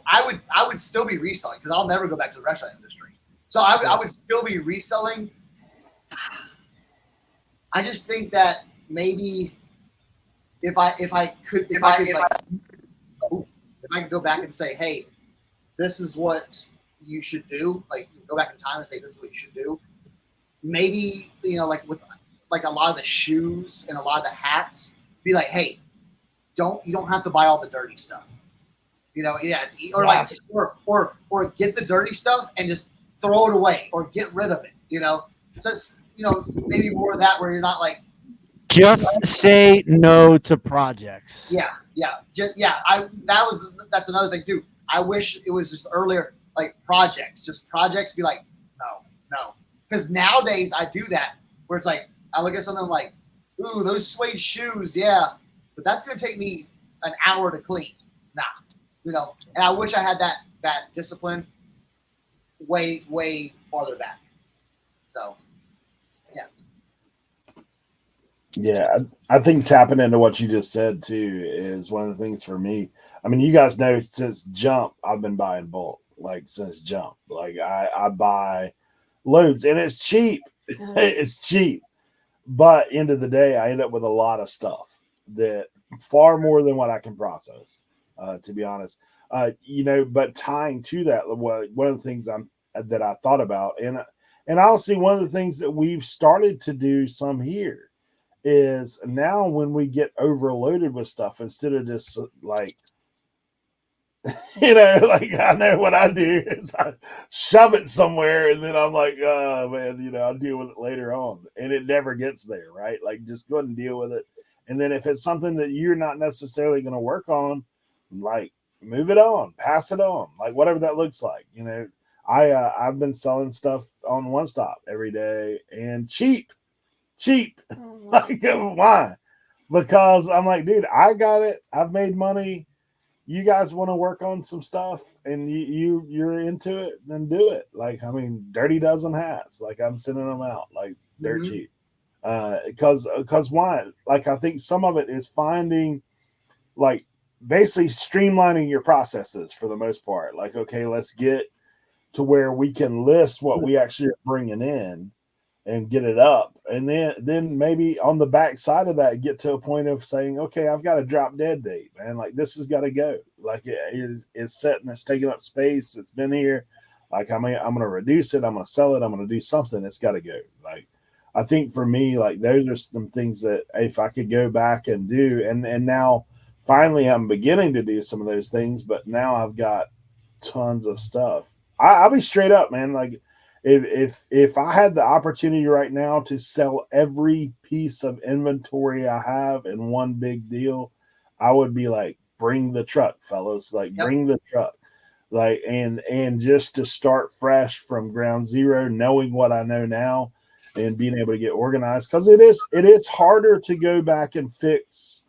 Speaker 3: I would still be reselling because I'll never go back to the restaurant industry. So I would still be reselling. I just think that maybe if I could go back and say, hey, this is what you should do. Like go back in time and say this is what you should do. Maybe with a lot of the shoes and a lot of the hats, be like, hey, you don't have to buy all the dirty stuff. It's or get the dirty stuff and just throw it away or get rid of it. So it's maybe more of that where you're not like.
Speaker 2: Just say no to projects.
Speaker 3: That's another thing too. I wish it was just earlier, like projects. Be like, no. Because nowadays I do that where it's like I look at something like, ooh, those suede shoes, yeah, but that's gonna take me an hour to clean. Nah, and I wish I had that discipline way farther back. So.
Speaker 1: Yeah, I think tapping into what you just said too is one of the things for me. I mean, you guys know since Jump, I've been buying bulk. Like since Jump, like I buy loads, and it's cheap. It's cheap, but end of the day, I end up with a lot of stuff that far more than what I can process. To be honest, but tying to that, one of the things that I thought about, and honestly, one of the things that we've started to do some here is now when we get overloaded with stuff, instead of just like, like I know what I do is I shove it somewhere and then I'm like, oh man, I'll deal with it later on. And it never gets there, right? Like just go ahead and deal with it. And then if it's something that you're not necessarily going to work on, like move it on, pass it on, like whatever that looks like. I've been selling stuff on One Stop every day and cheap. Like why? Because I'm like, dude, I got it. I've made money. You guys want to work on some stuff and you're into it, then do it. Like, I mean, dirty dozen hats. Like I'm sending them out like dirt cheap. Because why? Like I think some of it is finding like basically streamlining your processes for the most part. Like, okay, let's get to where we can list what we actually are bringing in and get it up. And then maybe on the back side of that, get to a point of saying, okay, I've got a drop dead date, man. Like this has got to go. Like it's set and it's taking up space. It's been here. Like, I'm going to reduce it. I'm going to sell it. I'm going to do something. It's got to go. Like, I think for me, like those are some things that if I could go back and do, and now finally I'm beginning to do some of those things, but now I've got tons of stuff. I'll be straight up, man. Like, if I had the opportunity right now to sell every piece of inventory I have in one big deal, I would be like, bring the truck, fellas. Like, bring the truck. Like, and just to start fresh from ground zero, knowing what I know now and being able to get organized. Because it is harder to go back and fix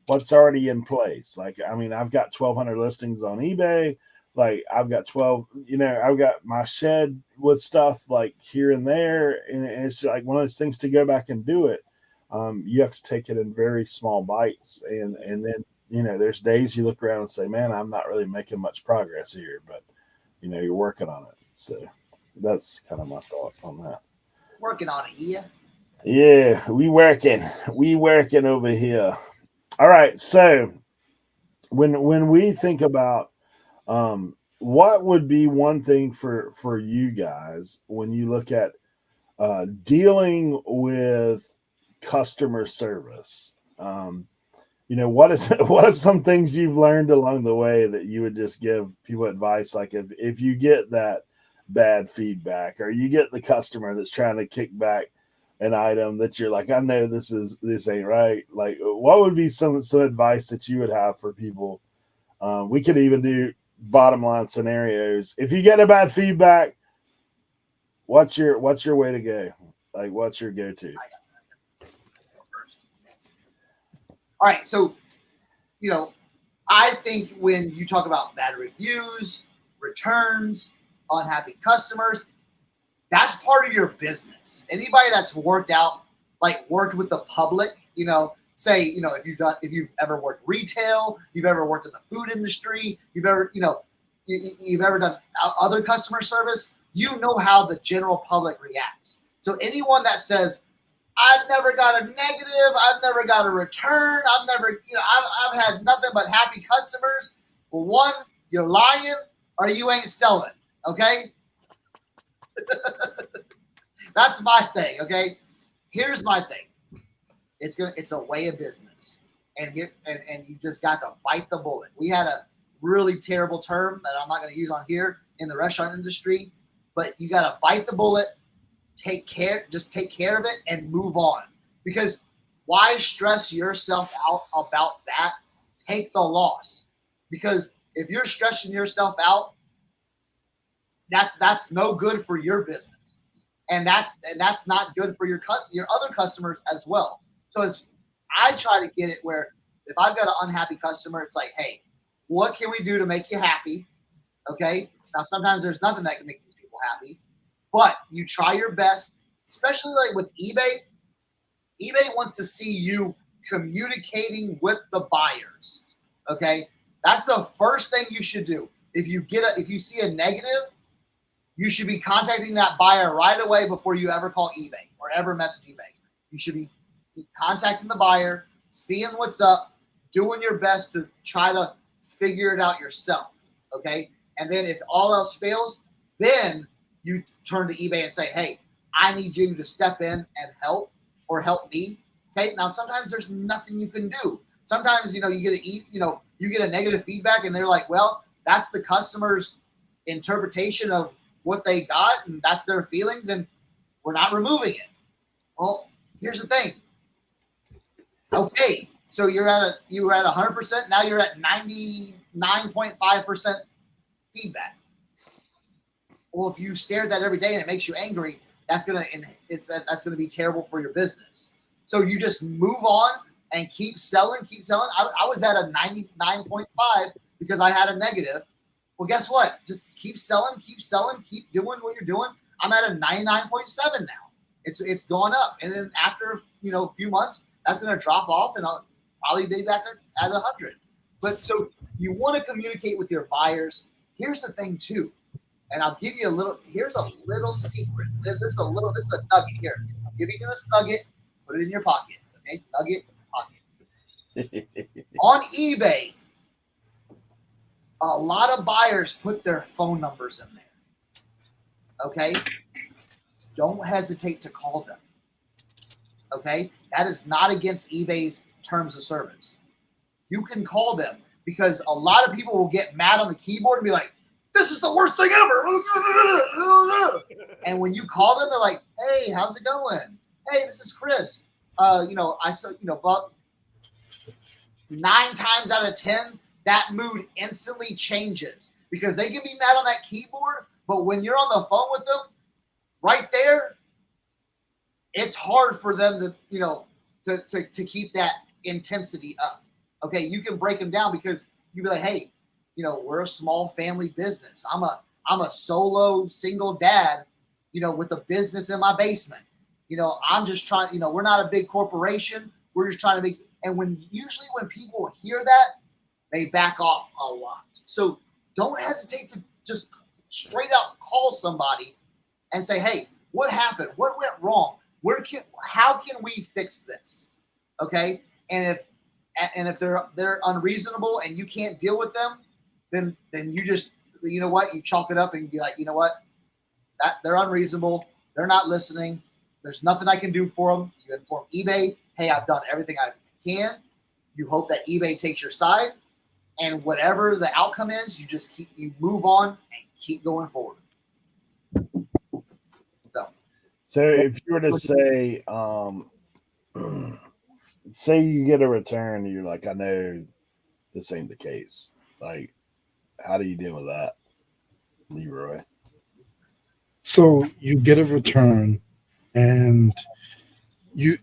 Speaker 1: what's already in place. Like, I mean, I've got 1,200 listings on eBay. Like I've got 12, I've got my shed with stuff like here and there. And it's like one of those things to go back and do it. You have to take it in very small bites. And then, there's days you look around and say, man, I'm not really making much progress here, but you're working on it. So that's kind of my thought on that.
Speaker 3: Working on it here.
Speaker 1: Yeah, we working over here. All right. So when we think about, what would be one thing for you guys when you look at dealing with customer service? what are some things you've learned along the way that you would just give people advice? Like if you get that bad feedback, or you get the customer that's trying to kick back an item that you're like, I know this ain't right. Like, what would be some advice that you would have for people? We could even do bottom line scenarios. If you get a bad feedback, what's your way to go? Like, what's your go-to?
Speaker 3: All right, so I think when you talk about bad reviews, returns, unhappy customers, that's part of your business. Anybody that's worked with the public, say, if you've ever worked retail, you've ever worked in the food industry, you've ever done other customer service, you know how the general public reacts. So anyone that says, I've never got a negative, I've never got a return, I've had nothing but happy customers. Well, one, you're lying or you ain't selling, okay? That's my thing, okay? Here's my thing. It's a way of business. And you just got to bite the bullet. We had a really terrible term that I'm not going to use on here in the restaurant industry, but you got to bite the bullet, take care of it and move on. Because why stress yourself out about that? Take the loss. Because if you're stressing yourself out, that's no good for your business. And that's not good for your other customers as well. So I try to get it where if I've got an unhappy customer, it's like, hey, what can we do to make you happy? Okay. Now, sometimes there's nothing that can make these people happy, but you try your best, especially like with eBay. eBay wants to see you communicating with the buyers. Okay. That's the first thing you should do. If you see a negative, you should be contacting that buyer right away before you ever call eBay or ever message eBay. You should be contacting the buyer, seeing what's up, doing your best to try to figure it out yourself. Okay. And then if all else fails, then you turn to eBay and say, hey, I need you to step in and help me. Okay. Now, sometimes there's nothing you can do. Sometimes, you get a negative feedback and they're like, well, that's the customer's interpretation of what they got and that's their feelings and we're not removing it. Well, here's the thing. Okay. So you were at 100%. Now you're at 99.5% feedback. Well, if you stare at that every day and it makes you angry, that's gonna be terrible for your business. So you just move on and keep selling. I was at a 99.5 because I had a negative. Well, guess what? Just keep selling, keep doing what you're doing. I'm at a 99.7 now. It's gone up, and then after a few months, that's gonna drop off, and I'll probably be back at 100. But so you want to communicate with your buyers. Here's the thing too. And I'll give you here's a little secret. This is a nugget here. I'm giving you this nugget, put it in your pocket. Okay, nugget, pocket. On eBay, a lot of buyers put their phone numbers in there. Okay? Don't hesitate to call them. Okay? That is not against eBay's terms of service. You can call them because a lot of people will get mad on the keyboard and be like, this is the worst thing ever. And when you call them, they're like, hey, how's it going? Hey, this is Chris. I saw, but 9 times out of 10, that mood instantly changes because they can be mad on that keyboard. But when you're on the phone with them right there, it's hard for them to keep that intensity up. Okay. You can break them down because you be like, hey, we're a small family business. I'm a solo single dad, with a business in my basement. I'm just trying, we're not a big corporation. We're just trying to make, and usually when people hear that, they back off a lot. So don't hesitate to just straight out call somebody and say, hey, what happened? What went wrong? How can we fix this? Okay. And if they're unreasonable and you can't deal with them, then you just, you chalk it up and be like, you know what? That they're unreasonable. They're not listening. There's nothing I can do for them. You inform eBay, hey, I've done everything I can. You hope that eBay takes your side, and whatever the outcome is, you move on and keep going forward.
Speaker 1: So if you were to say, say you get a return, and you're like, I know this ain't the case. Like, how do you deal with that, Leroy?
Speaker 4: So you get a return, and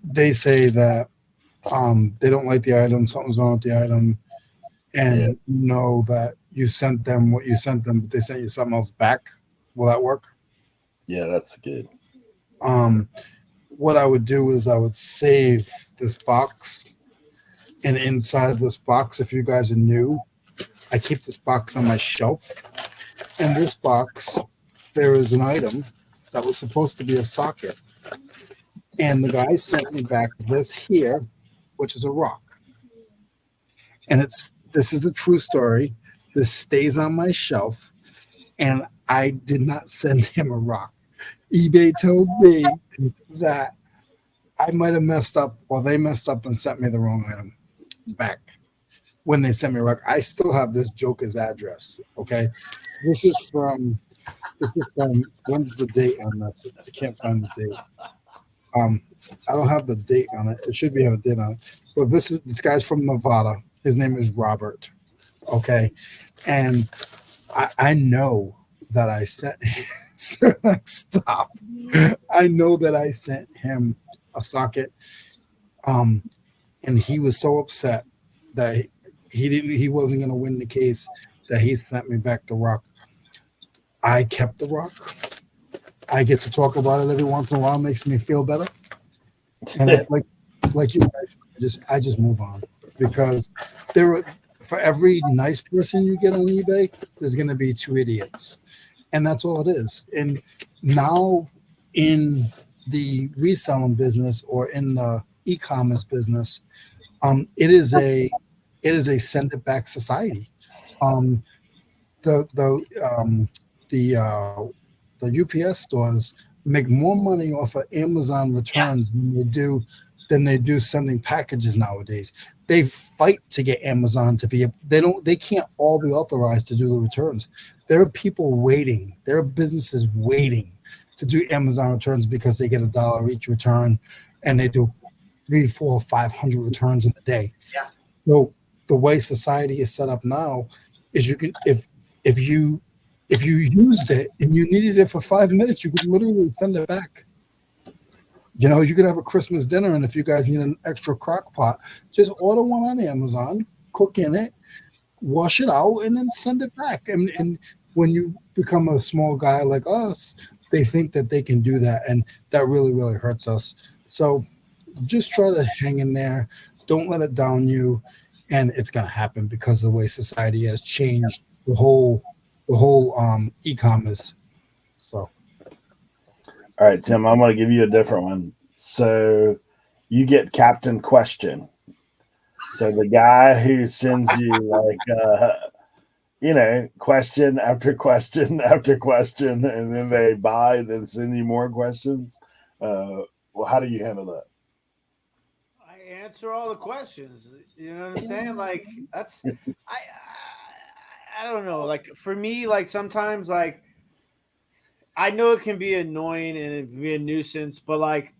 Speaker 4: they say that they don't like the item, something's wrong with the item, and you know that you sent them what you sent them, but they sent you something else back. Will that work?
Speaker 1: Yeah, that's good.
Speaker 4: What I would do is I would save this box, and inside of this box, if you guys are new, I keep this box on my shelf. In this box, there is an item that was supposed to be a socket, and the guy sent me back this here, which is a rock. And this is the true story. This stays on my shelf, and I did not send him a rock. eBay told me that I might have messed up, or they messed up and sent me the wrong item back when they sent me a rock. I still have this joker's address. Okay, this is from when's the date on this? I can't find the date. I don't have the date on it. It should be have a date on it. But this guy's from Nevada. His name is Robert. Okay, and I know that I sent stop. I know that I sent him a socket, and he was so upset that he wasn't going to win the case that he sent me back the rock. I kept the rock. I get to talk about it every once in a while. It makes me feel better. And like you guys, I just move on, because for every nice person you get on eBay, there's going to be 2 idiots, and that's all it is. And now in the reselling business, or in the e-commerce business, it is a send it back society. The UPS stores make more money off of Amazon returns than they do sending packages nowadays. They fight to get Amazon to be they can't all be authorized to do the returns. There are people waiting. There are businesses waiting to do Amazon returns because they get $1 each return, and they do 300, 400, 500 returns in a day.
Speaker 3: Yeah.
Speaker 4: So the way society is set up now is you can if you used it and you needed it for 5 minutes, you could literally send it back. You know, you could have a Christmas dinner, and if you guys need an extra crock pot, just order one on Amazon, cook in it, wash it out, and then send it back. And when you become a small guy like us, they think that they can do that, and that really, really hurts us. So just try to hang in there. Don't let it down you, and it's going to happen because of the way society has changed the whole e-commerce. So,
Speaker 1: all right, Tim, I'm going to give you a different one. So you get Captain Question. So the guy who sends you question after question after question, and then they buy, then send you more questions. Well, how do you handle that?
Speaker 5: I answer all the questions. You know what I'm saying? Like, that's I don't know. Like, for me, like, sometimes, like, I know it can be annoying and it can be a nuisance, but like,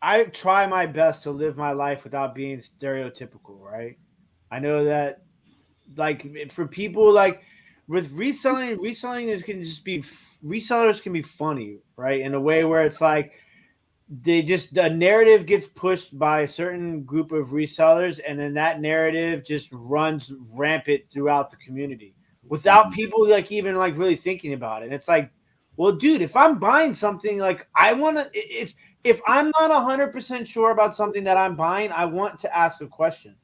Speaker 5: I try my best to live my life without being stereotypical, right? I know that, like, for people, like, with reselling resellers can be funny, right? In a way where it's like the narrative gets pushed by a certain group of resellers, and then that narrative just runs rampant throughout the community without people like even like really thinking about it. And it's like, well, dude, if I'm buying something, like, I want to, if I'm not 100% sure about something that I'm buying, I want to ask a question.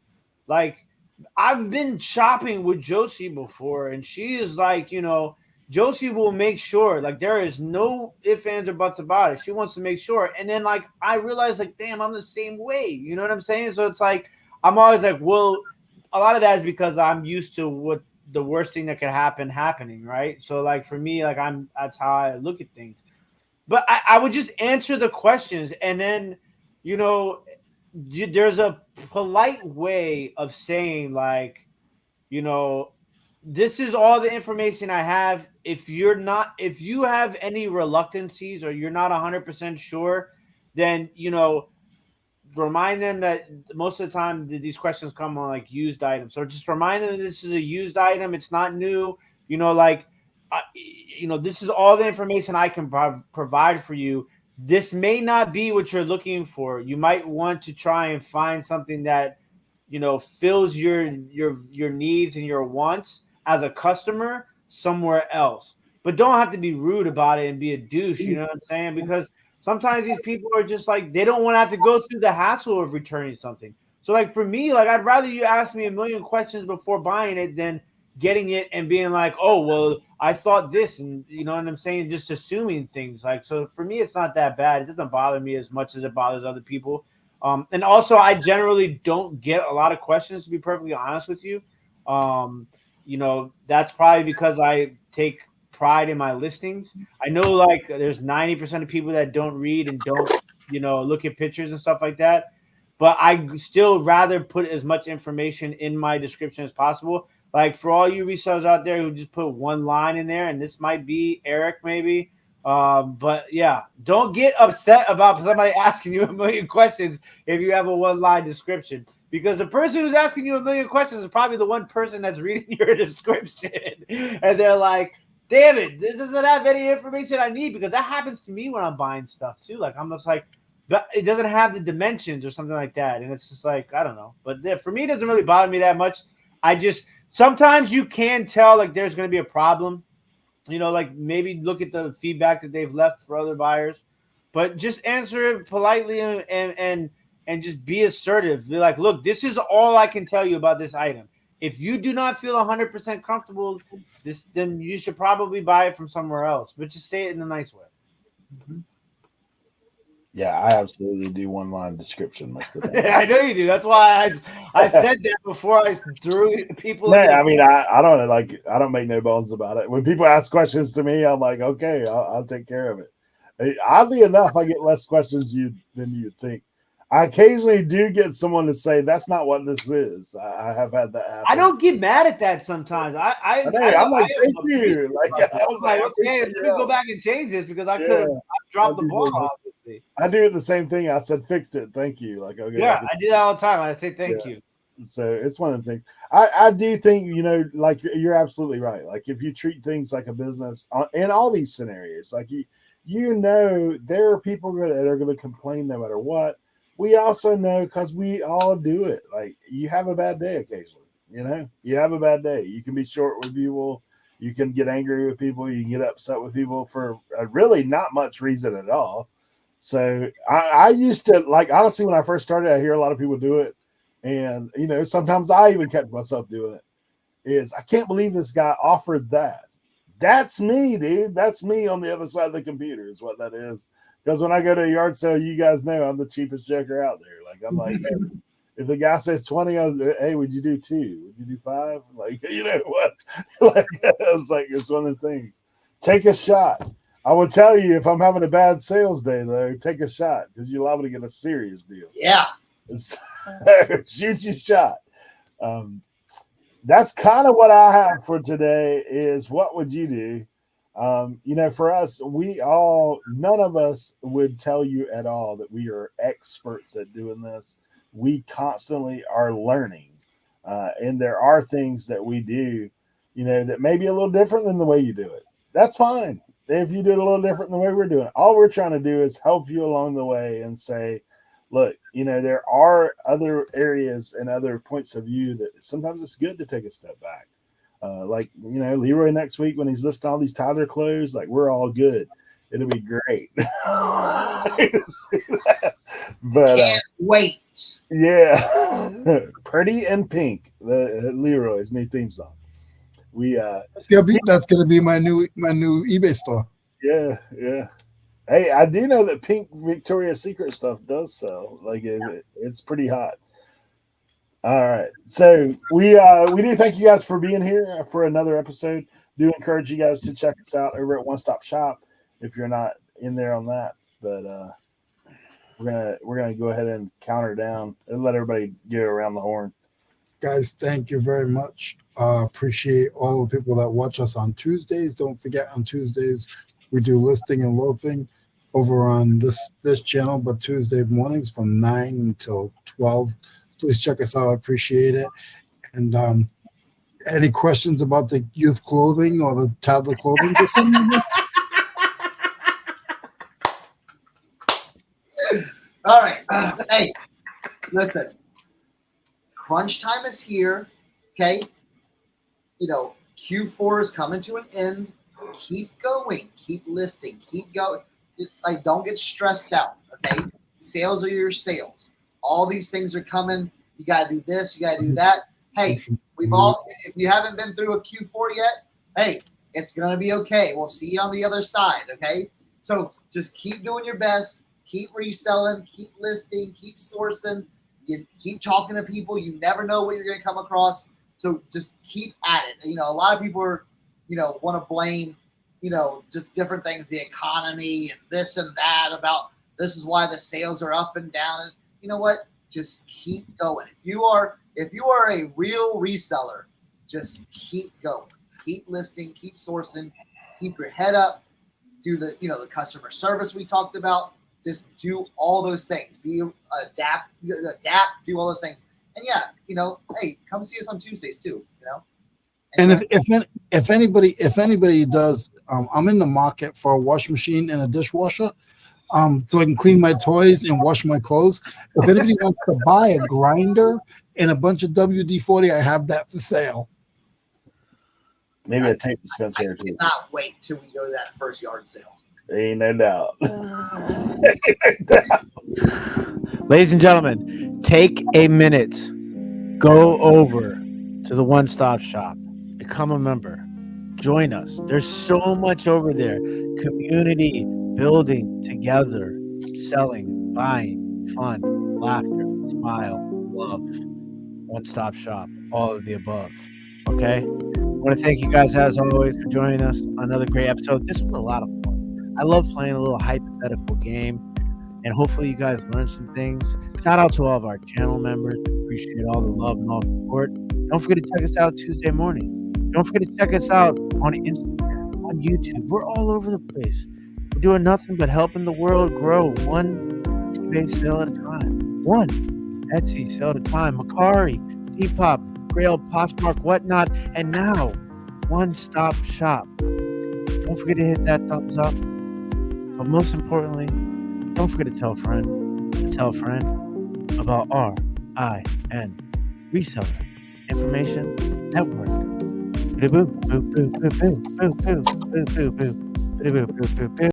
Speaker 5: Like, I've been shopping with Josie before, and she is like, Josie will make sure, like, there is no ifs, ands, or buts about it. She wants to make sure. And then, like, I realize, like, damn, I'm the same way. You know what I'm saying? So it's like, I'm always like, well, a lot of that is because I'm used to what the worst thing that could happen happening, right? So, like, for me, like, that's how I look at things. But I would just answer the questions, and then, there's a polite way of saying, like, you know, this is all the information I have. If you have any reluctancies or you're not 100% sure, then, remind them that most of the time these questions come on like used items. So just remind them that this is a used item. It's not new. This is all the information I can provide for you. This may not be what you're looking for. You might want to try and find something that fills your needs and your wants as a customer somewhere else. But don't have to be rude about it and be a douche. You know what I'm saying? Because sometimes these people are just like, they don't want to have to go through the hassle of returning something. So like for me, like I'd rather you ask me a million questions before buying it than getting it and being like, oh, well, I thought this, and you know what I'm saying? Just assuming things. Like, so for me, it's not that bad. It doesn't bother me as much as it bothers other people. And also I generally don't get a lot of questions, to be perfectly honest with you. That's probably because I take pride in my listings. I know like there's 90% of people that don't read and don't, look at pictures and stuff like that. But I still rather put as much information in my description as possible. Like for all you resellers out there who just put one line in there, and this might be Eric maybe. But yeah, don't get upset about somebody asking you a million questions if you have a one-line description, because the person who's asking you a million questions is probably the one person that's reading your description and they're like, damn it, this doesn't have any information I need, because that happens to me when I'm buying stuff too. Like I'm just like, it doesn't have the dimensions or something like that. And it's just like, I don't know. But for me, it doesn't really bother me that much. Sometimes you can tell like there's going to be a problem. Like maybe look at the feedback that they've left for other buyers, but just answer it politely and just be assertive. Be like, look, this is all I can tell you about this item. If you do not feel 100% comfortable, then you should probably buy it from somewhere else. But just say it in a nice way.
Speaker 1: Mm-hmm. Yeah, I absolutely do one-line description most of the time.
Speaker 5: I know you do. That's why I said that before I threw people.
Speaker 1: Yeah, I mean, I don't make no bones about it. When people ask questions to me, I'm like, okay, I'll take care of it. Oddly enough, I get less questions than you'd think. I occasionally do get someone to say that's not what this is. I have had that happen.
Speaker 5: I don't get mad at that sometimes. I'm
Speaker 1: like, thank you. Like I was like,
Speaker 5: okay, let me go back and change this because I could have dropped the ball. Obviously,
Speaker 1: I do the same thing. I said, fixed it. Thank you. Like, okay,
Speaker 5: yeah, I do that all the time. I say thank you.
Speaker 1: So it's one of the things. I do think, like you're absolutely right. Like if you treat things like a business in all these scenarios, like there are people that are going to complain no matter what. We also know, because we all do it. Like you have a bad day occasionally. You have a bad day. You can be short with people. You can get angry with people. You can get upset with people for really not much reason at all. So I used to, like, honestly, when I first started, I hear a lot of people do it. And, sometimes I even catch myself doing it. I can't believe this guy offered that. That's me, dude. That's me on the other side of the computer is what that is. Because when I go to a yard sale, you guys know I'm the cheapest joker out there. Like, I'm like, hey, if the guy says 20, I was, hey, would you do 2? Would you do 5? Like, you know what? Like, it's one of the things. Take a shot. I would tell you, if I'm having a bad sales day, though, take a shot because you're liable to get a serious deal.
Speaker 3: Yeah.
Speaker 1: Shoot your shot. That's kind of what I have for today is what would you do? For us, none of us would tell you at all that we are experts at doing this. We constantly are learning. And there are things that we do, that may be a little different than the way you do it. That's fine. If you do it a little different than the way we're doing it, all we're trying to do is help you along the way and say, look, there are other areas and other points of view that sometimes it's good to take a step back. Leroy next week when he's listing all these Tyler clothes, like we're all good. It'll be great. But
Speaker 3: can't wait.
Speaker 1: Yeah. Pretty in Pink, the Leroy's new theme song.
Speaker 4: That's gonna be my new eBay store.
Speaker 1: Yeah. Hey, I do know that pink Victoria's Secret stuff does sell. Like it's pretty hot. All right. So we do thank you guys for being here for another episode. Do encourage you guys to check us out over at One Stop Shop if you're not in there on that. But we're gonna go ahead and counter down and let everybody get around the horn.
Speaker 4: Guys, thank you very much. Appreciate all the people that watch us on Tuesdays. Don't forget, on Tuesdays we do listing and loafing over on this channel, but Tuesday mornings from 9 until 12. Please check us out. I appreciate it. And any questions about the youth clothing or the toddler clothing? Just send me.
Speaker 3: All right. Hey, listen. Crunch time is here. Okay. Q4 is coming to an end. Keep going. Keep listing. Keep going. Like, don't get stressed out. Okay. Sales are your sales. All these things are coming. You got to do this. You got to do that. Hey, if you haven't been through a Q4 yet, hey, it's going to be okay. We'll see you on the other side. Okay. So just keep doing your best. Keep reselling. Keep listing. Keep sourcing. You keep talking to people. You never know what you're going to come across. So just keep at it. A lot of people are, want to blame, just different things, the economy and this and that about this is why the sales are up and down. And you know what? Just keep going. If you are a real reseller, just keep going. Keep listing. Keep sourcing. Keep your head up. Do the, the customer service we talked about. Just do all those things. Adapt, do all those things. And yeah, hey, come see us on Tuesdays too,
Speaker 4: And if anybody does, I'm in the market for a washing machine and a dishwasher, so I can clean my toys and wash my clothes. If anybody wants to buy a grinder and a bunch of WD-40, I have that for sale.
Speaker 1: Maybe a tape dispenser or two.
Speaker 3: I cannot wait till we go to that first yard sale.
Speaker 1: Ain't no doubt.
Speaker 2: Ladies and gentlemen, take a minute. Go over to the one-stop shop. Become a member. Join us. There's so much over there. Community, building together, selling, buying, fun, laughter, smile, love. One-stop shop. All of the above. Okay? I want to thank you guys, as always, for joining us on another great episode. This was a lot of fun. I love playing a little hypothetical game, and hopefully you guys learned some things. Shout out to all of our channel members. Appreciate all the love and all the support. Don't forget to check us out Tuesday morning. Don't forget to check us out on Instagram, on YouTube. We're all over the place. We're doing nothing but helping the world grow one eBay sale at a time. One Etsy sale at a time. Macari, Depop, Grail, Poshmark, whatnot. And now, one-stop shop. Don't forget to hit that thumbs up. But most importantly, don't forget to tell a friend about RIN Reseller Information Network. Boo boo boo boo boo boo boo boo boo boo boo boo boo boo boo boo.